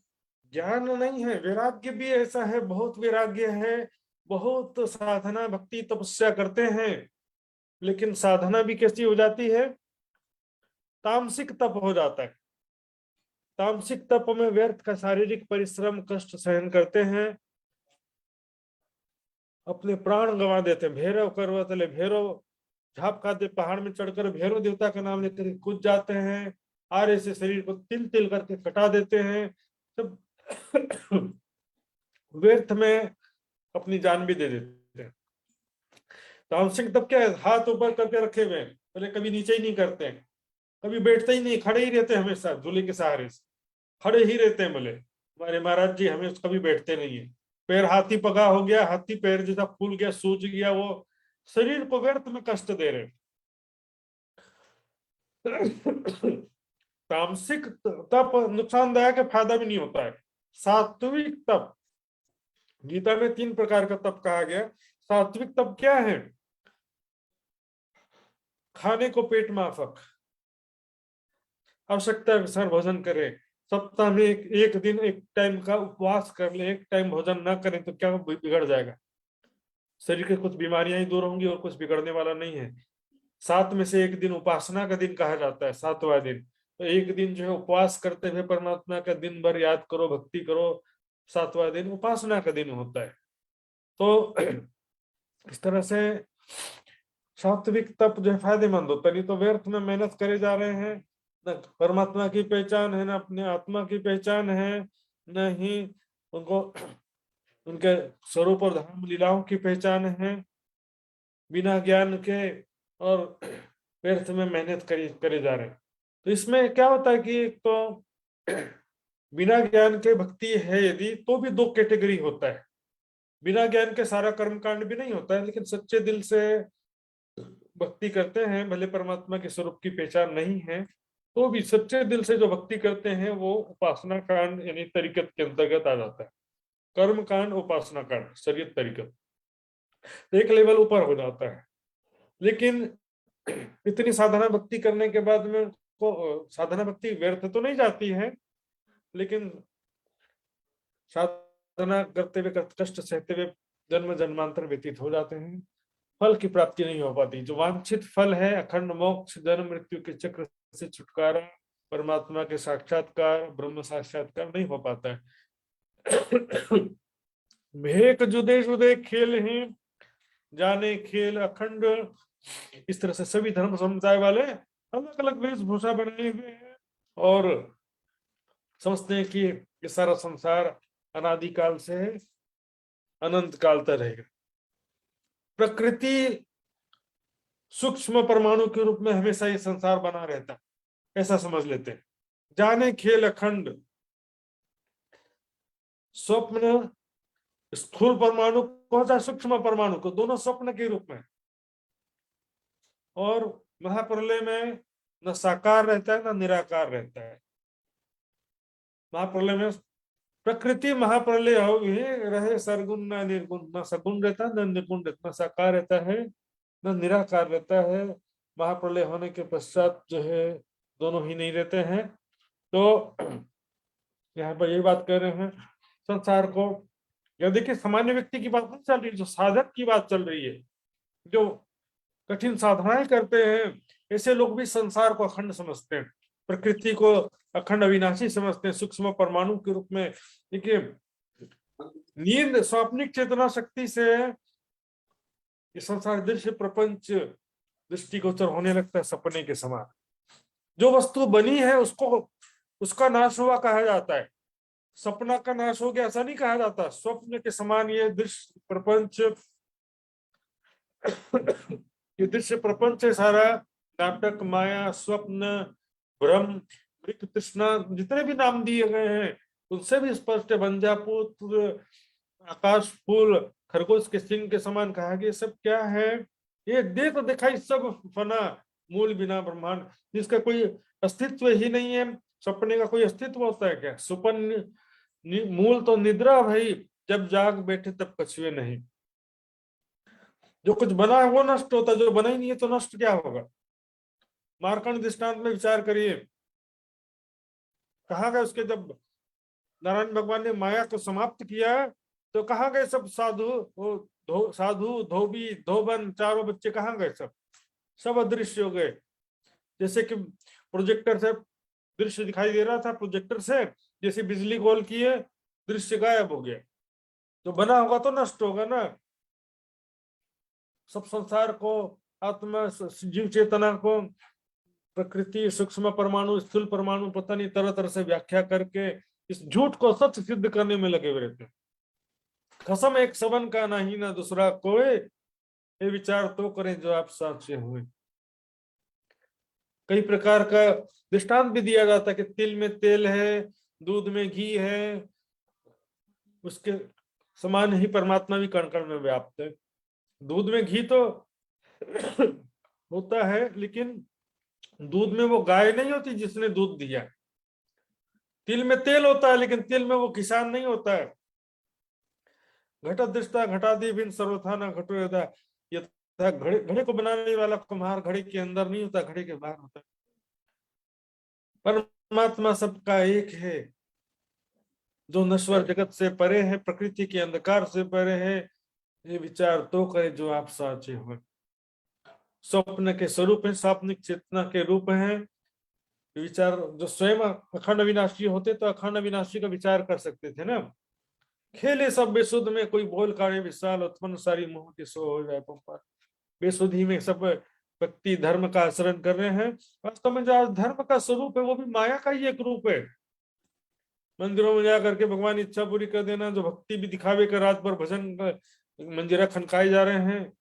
ज्ञान नहीं है, वैराग्य भी ऐसा है, बहुत वैराग्य है, बहुत साधना भक्ति तपस्या करते हैं, लेकिन साधना भी कैसी हो जाती है, तामसिक तप हो जाता है। तामसिक तप में व्यर्थ का शारीरिक परिश्रम कष्ट सहन करते हैं, अपने प्राण गंवा देते हैं। भैरव करवतले, भैरव झाप खाते पहाड़ में चढ़कर भैरव देवता का नाम लेकर कूद जाते हैं, आरे से शरीर को तिल तिल करके कटा देते हैं, सब व्यर्थ में अपनी जान भी दे देते हैं। तामसिक तप क्या है, हाथ ऊपर करके रखे हुए हैं, बोले कभी नीचे ही नहीं करते हैं, कभी बैठते ही नहीं, खड़े ही रहते हैं हमेशा झूले के सहारे से, खड़े ही रहते हैं। बोले हमारे महाराज जी हमें कभी बैठते नहीं है, पैर हाथी पगा हो गया, हाथी पैर जैसा फूल गया, सूज गया, वो शरीर को व्यर्थ में कष्ट दे रहे हैं। तामसिक तप नुकसानदायक है, फायदा भी नहीं होता है। सात्विक तप, गीता में 3 प्रकार का तप कहा गया। सात्विक तप क्या है, खाने को पेट माफक, आवश्यकता अनुसार भोजन करें, सप्ताह में एक दिन एक टाइम का उपवास कर ले, एक टाइम भोजन ना करें तो क्या बिगड़ जाएगा, शरीर के कुछ बीमारियां ही दूर होंगी और कुछ बिगड़ने वाला नहीं है। 7 में से एक दिन उपासना का दिन कहा जाता है, 7वां दिन। तो एक दिन जो है उपवास करते हुए परमात्मा का दिन भर याद करो, भक्ति करो, 7वां दिन उपासना का दिन होता है। तो इस तरह से सात्विक तप जो है फायदेमंद होता है, नहीं तो व्यर्थ में मेहनत करे जा रहे हैं, न परमात्मा की पहचान है, न अपने आत्मा की पहचान है, न ही उनको उनके स्वरूप और धर्म लीलाओं की पहचान है, बिना ज्ञान के और व्यर्थ में मेहनत करे जा रहे हैं। तो इसमें क्या होता है कि एक तो बिना ज्ञान के भक्ति है यदि, तो भी 2 कैटेगरी होता है। बिना ज्ञान के सारा कर्मकांड भी नहीं होता है, लेकिन सच्चे दिल से भक्ति करते हैं, भले परमात्मा के स्वरूप की पहचान नहीं है, तो भी सच्चे दिल से जो भक्ति करते हैं वो उपासना कांड यानी तरीकत के अंतर्गत आ जाता है। कर्म कांड, उपासना कांड, शरीयत तरीकत, एक लेवल ऊपर हो जाता है। लेकिन इतनी साधना भक्ति करने के बाद में को साधना भक्ति व्यर्थ तो नहीं जाती है, लेकिन साधना करते हुए कष्ट सहते हुए जन्म जन्मांतर व्यतीत हो जाते हैं, फल की प्राप्ति नहीं हो पाती। जो वांछित फल है अखंड मोक्ष, जन्म मृत्यु के चक्र से छुटकारा, परमात्मा के साक्षात्कार, ब्रह्म साक्षात्कार नहीं हो पाता है। भेक जुदे जुदे खेल हैं, जाने खेल अखंड। इस तरह से सभी धर्म समुदाय वाले अलग अलग वेशभूषा बनाए हुए हैं और समझते हैं कि ये सारा संसार अनादिकाल से अनंत काल तक रहेगा। प्रकृति सूक्ष्म परमाणु के रूप में हमेशा ये संसार बना रहता है, ऐसा समझ लेते हैं। जाने खेल अखंड, स्वप्न स्थूल परमाणु कौन सा, सूक्ष्म परमाणु को, दोनों स्वप्न के रूप में, और महाप्रलय में न साकार रहता है न निराकार रहता है। महाप्रलय में प्रकृति महाप्रलय हो रहे सरगुण न निर्गुण, न सगुण रहता है न निर्गुण रहता, न साकार रहता है न निराकार रहता है। महाप्रलय होने के पश्चात जो है दोनों ही नहीं रहते हैं। तो यहाँ पर यही बात कर रहे हैं, संसार को यह देखिए सामान्य व्यक्ति की बात नहीं चल रही, जो साधक की बात चल रही है, जो कठिन साधनाएं करते हैं, ऐसे लोग भी संसार को अखंड समझते हैं, प्रकृति को अखंड अविनाशी समझते हैं, सूक्ष्म परमाणु के रूप में। देखिए नींद स्वाप्निक चेतना शक्ति से ये संसार दृश्य प्रपंच दृष्टिगोचर होने लगता है सपने के समान। जो वस्तु बनी है उसको उसका नाश हुआ कहा जाता है, सपना का नाश हो गया ऐसा नहीं कहा जाता। स्वप्न के समान ये दृश्य प्रपंच, ये दृश्य प्रपंच है सारा, नाटक, माया, स्वप्न, भ्रम, ऋक, तृष्णा, जितने भी नाम दिए गए हैं उनसे भी स्पष्ट है। बंजापुत्र, आकाश फूल, खरगोश के सिंह के समान कहा गया, सब क्या है? ये दे तो दिखाई सब फना, मूल बिना ब्रह्मांड, जिसका कोई अस्तित्व ही नहीं है। सपने का कोई अस्तित्व होता है क्या? सुपन मूल तो निद्रा भाई, जब जाग बैठे तब कछुए नहीं। जो कुछ बना है वो नष्ट होता है, जो बना ही नहीं है तो नष्ट क्या होगा? मार्कंड दृष्टांत में विचार करिए, कहा गया उसके जब नारायण भगवान ने माया को समाप्त किया तो कहाँ गए सब साधु? वो साधु, धोबी, धोबन, चारों बच्चे कहाँ गए? सब अदृश्य हो गए। जैसे कि प्रोजेक्टर से दृश्य दिखाई दे रहा था, प्रोजेक्टर से जैसे बिजली गोल किए, दृश्य गायब हो गया। जो बना होगा तो नष्ट होगा ना। सब संसार को, आत्मा, जीव चेतना को, प्रकृति, सूक्ष्म परमाणु, स्थूल परमाणु, पता नहीं तरह तरह से व्याख्या करके इस झूठ को सच सिद्ध करने में लगे हुए रहते हैं। कसम एक सबन का नहीं ना दूसरा कोई, ये विचार तो करें जो आप साक्षी हुए। कई प्रकार का दृष्टांत भी दिया जाता है कि तिल में तेल है, दूध में घी है, उसके समान ही परमात्मा भी कण कण में व्याप्त है। दूध में घी तो होता है, लेकिन दूध में वो गाय नहीं होती जिसने दूध दिया। तिल में तेल होता है, लेकिन तिल में वो किसान नहीं होता है। घटदृष्टा घटादि भिन्न सर्वथा न घटो यदा, ये घड़े, घड़े को बनाने वाला कुम्हार घड़े के अंदर नहीं होता, घड़े के बाहर होता है। परमात्मा सबका एक है, जो नश्वर जगत से परे है, प्रकृति के अंधकार से परे है। ये विचार तो करे जो आप साचे हो। स्वप्न के स्वरूप है, सापनिक चेतना के रूप है। विचार जो स्वयं अखंड विनाशी होते तो अखंड विनाशी का विचार कर सकते थे ना। खेले सब बेसुध में कोई बोल काढ़े विशाल, उत्पन्न सारी मोह की सो हो जाए पंपार। बेसुधी में सब व्यक्ति धर्म का आचरण कर रहे हैं। वास्तव में जो धर्म का स्वरूप है वो भी माया का ही एक रूप है। मंदिरों में जाकर के भगवान इच्छा पूरी कर देना, जो भक्ति भी दिखावे कर रात भर भजन मंजिरा खनकाए जा रहे हैं,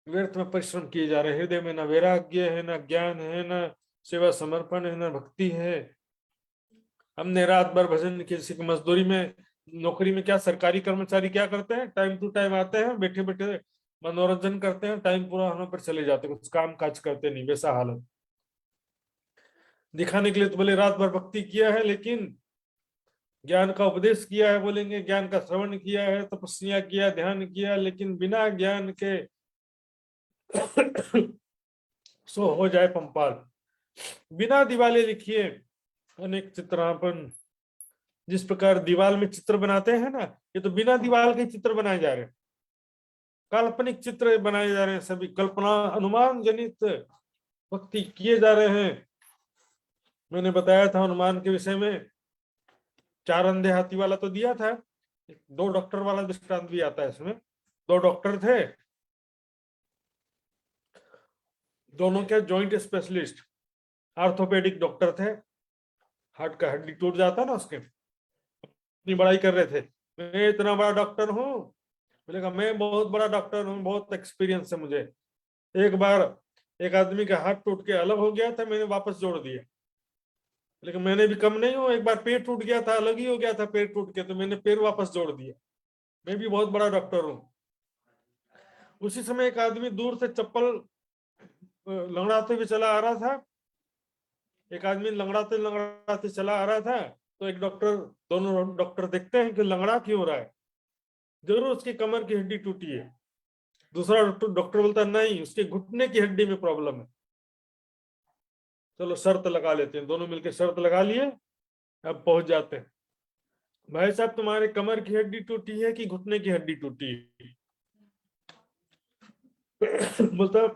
व्यर्थ में परिश्रम किए जा रहे हैं। हृदय में न वैराग्य है, न ज्ञान है, न सेवा समर्पण है, न भक्ति है। हमने रात भर भजन, किसी की मजदूरी में, नौकरी में, क्या सरकारी कर्मचारी क्या करते हैं? टाइम टू टाइम आते हैं, बैठे बैठे मनोरंजन करते हैं, टाइम पूरा होने पर चले जाते हैं, कुछ काम काज करते नहीं। वैसा हालत दिखाने के लिए तो बोले रात भर भक्ति किया है, लेकिन ज्ञान का उपदेश किया है, बोलेंगे ज्ञान का श्रवण किया है, तपस्या किया, ध्यान किया, लेकिन बिना ज्ञान के सो हो जाए पंपाल। बिना दिवाले लिखिए अनेक चित्रांकन। जिस प्रकार दीवाल में चित्र बनाते हैं ना, ये तो बिना दीवाल के चित्र बनाए जा रहे हैं, काल्पनिक चित्र बनाए जा रहे हैं, सभी कल्पना अनुमान जनित भक्ति किए जा रहे हैं। मैंने बताया था अनुमान के विषय में, 4 अंधे हाथी वाला तो दिया था, 2 डॉक्टर वाला दृष्टांत भी आता है इसमें। 2 डॉक्टर थे, दोनों के जॉइंट स्पेशलिस्ट, आर्थोपेडिक डॉक्टर थे। हार्ट का हड्डी टूट जाता ना उसके, अपनी बड़ाई कर रहे थे, मैं इतना बड़ा डॉक्टर हूँ। बोलेगा मैं बहुत बड़ा डॉक्टर हूँ, बहुत एक्सपीरियंस है मुझे। एक बार एक आदमी का हाथ टूट के अलग हो गया था, मैंने वापस जोड़ दिया। लेकिन मैंने भी कम नहीं हूँ, एक बार पैर टूट गया था, अलग ही हो गया था पैर टूट के, तो मैंने पैर वापस जोड़ दिया। मैं भी बहुत बड़ा डॉक्टर हूँ। उसी समय एक आदमी दूर से चप्पल लंगड़ाते हुए चला आ रहा था। एक आदमी लंगड़ाते लंगड़ाते चला आ रहा था, तो एक डॉक्टर, दोनों डॉक्टर देखते हैं कि लंगड़ा क्यों हो रहा है, जरूर उसकी कमर की हड्डी टूटी है। दूसरा डॉक्टर बोलता नहीं, उसके घुटने की हड्डी में प्रॉब्लम है। चलो शर्त लगा लेते हैं, दोनों मिलकर शर्त लगा लिए, अब पहुंच जाते हैं। भाई साहब तुम्हारे कमर की हड्डी टूटी है कि घुटने की हड्डी टूटी है? बोलता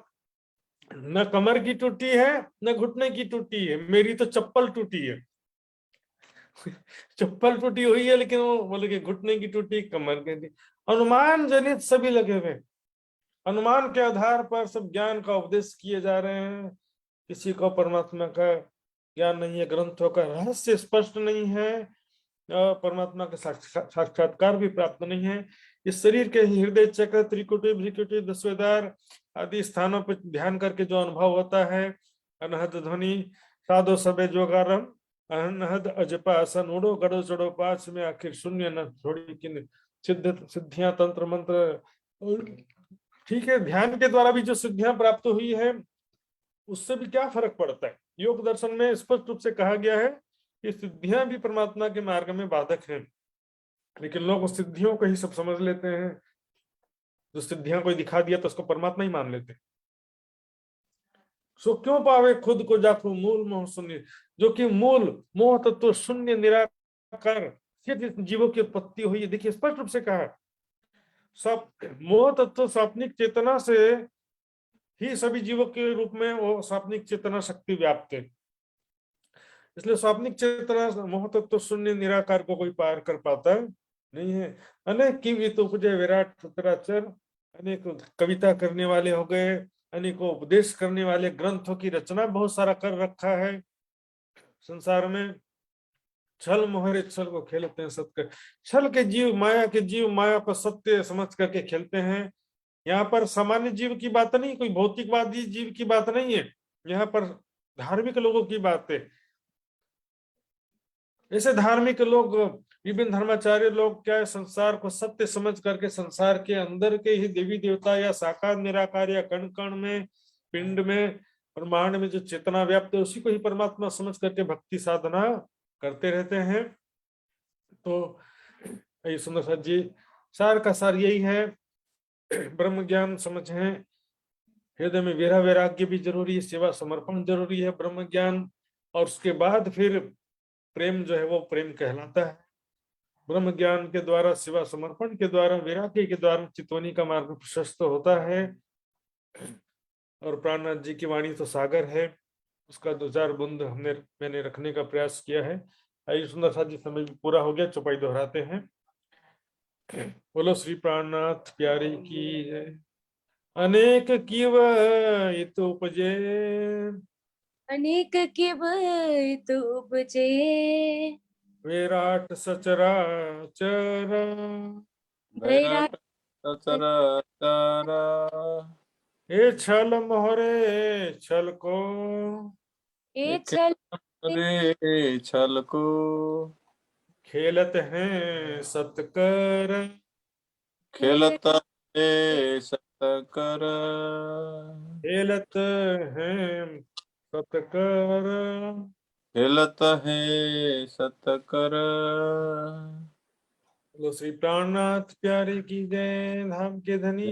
न कमर की टूटी है न घुटने की टूटी है, मेरी तो चप्पल टूटी है। चप्पल टूटी हुई है, लेकिन वो बोले कि घुटने की टूटी, कमर की। अनुमान जनित सभी लगे हुए, अनुमान के आधार पर सब ज्ञान का उपदेश किए जा रहे हैं। किसी को परमात्मा का ज्ञान नहीं है, ग्रंथों का रहस्य स्पष्ट नहीं है, परमात्मा का साक्षात्कार भी प्राप्त नहीं है। इस शरीर के हृदय चक्र, त्रिकुटी, भ्रिकुटी, दस्वेदार आदि स्थानों पर ध्यान करके जो अनुभव होता है, अनहद ध्वनि, साधो सबे जोगारम, अनहद अजपा सन उड़ो गड़ो चढ़ो पास में आखिर शून्य न छोड़ी किन सिद्ध सिद्धियां तंत्र मंत्र। और ठीक है, ध्यान के द्वारा भी जो सिद्धियां प्राप्त हुई है उससे भी क्या फर्क पड़ता है। योग दर्शन में स्पष्ट रूप से कहा गया है कि सिद्धियां भी परमात्मा के मार्ग में बाधक हैं, लेकिन लोग उस सिद्धियों को ही सब समझ लेते हैं। जो सिद्धियां कोई दिखा दिया तो उसको परमात्मा ही मान लेते हैं। सो क्यों पावे खुद को जाखो मूल मोह शून्य, जो कि मूल मोह तत्व शून्य निराकार से जिस जीवों की उत्पत्ति हुई है। देखिए स्पष्ट रूप से कहा, सब मोह तत्व स्वाप्निक चेतना से ही सभी जीवों के रूप में वो स्वाप्निक चेतना शक्ति व्याप्त है। इसलिए स्वाप्निक चेतना मोह तत्व शून्य निराकार को कोई पार कर पाता नहीं है। अनेक की उपजय विराट चराचर, अनेक कविता करने वाले हो गए, अनेकों उपदेश करने वाले, ग्रंथों की रचना बहुत सारा कर रखा है संसार में। छल मोहरे छल को खेलते हैं सत्य, छल के जीव माया को सत्य समझ करके खेलते हैं। यहाँ पर सामान्य जीव की बात नहीं, कोई भौतिकवादी जीव की बात नहीं है, यहाँ पर धार्मिक लोगों की बात है। ऐसे धार्मिक लोग, विभिन्न धर्माचार्य लोग क्या है, संसार को सत्य समझ करके संसार के अंदर के ही देवी देवता या साकार निराकार या कण कण में, पिंड में, ब्रह्मांड में जो चेतना व्याप्त है उसी को ही परमात्मा समझ करके भक्ति साधना करते रहते हैं। तो ये सुंदर साथ जी सार का सार यही है, ब्रह्म ज्ञान समझें, हृदय में वीरा वैराग्य भी जरूरी है, सेवा समर्पण जरूरी है, ब्रह्म ज्ञान, और उसके बाद फिर प्रेम जो है वो प्रेम कहलाता है। ब्रह्म ज्ञान के द्वारा, सेवा समर्पण के द्वारा, वैराग्य के द्वारा चितवनी का मार्ग प्रशस्त होता है। और प्राणनाथ जी की वाणी तो सागर है, उसका दो चार बूंद मैंने रखने का प्रयास किया है। आइए सुंदर साथ जी, समय भी पूरा हो गया, चौपाई दोहराते हैं। बोलो श्री प्राणनाथ प्यारे की जय। अनेक कीव इत उपजे, अनेक किब तू उपजे, विराट सचराचर, वैराट सचराचर, हे छल मोहरे छल को, ए छल रे छल को, खेलत हैं सतकर, खेलत है सतकर, खेलत हैं सतकर। खेलत है सतकर। बोलो श्री प्राणनाथ प्यारे की जय, धाम के धनी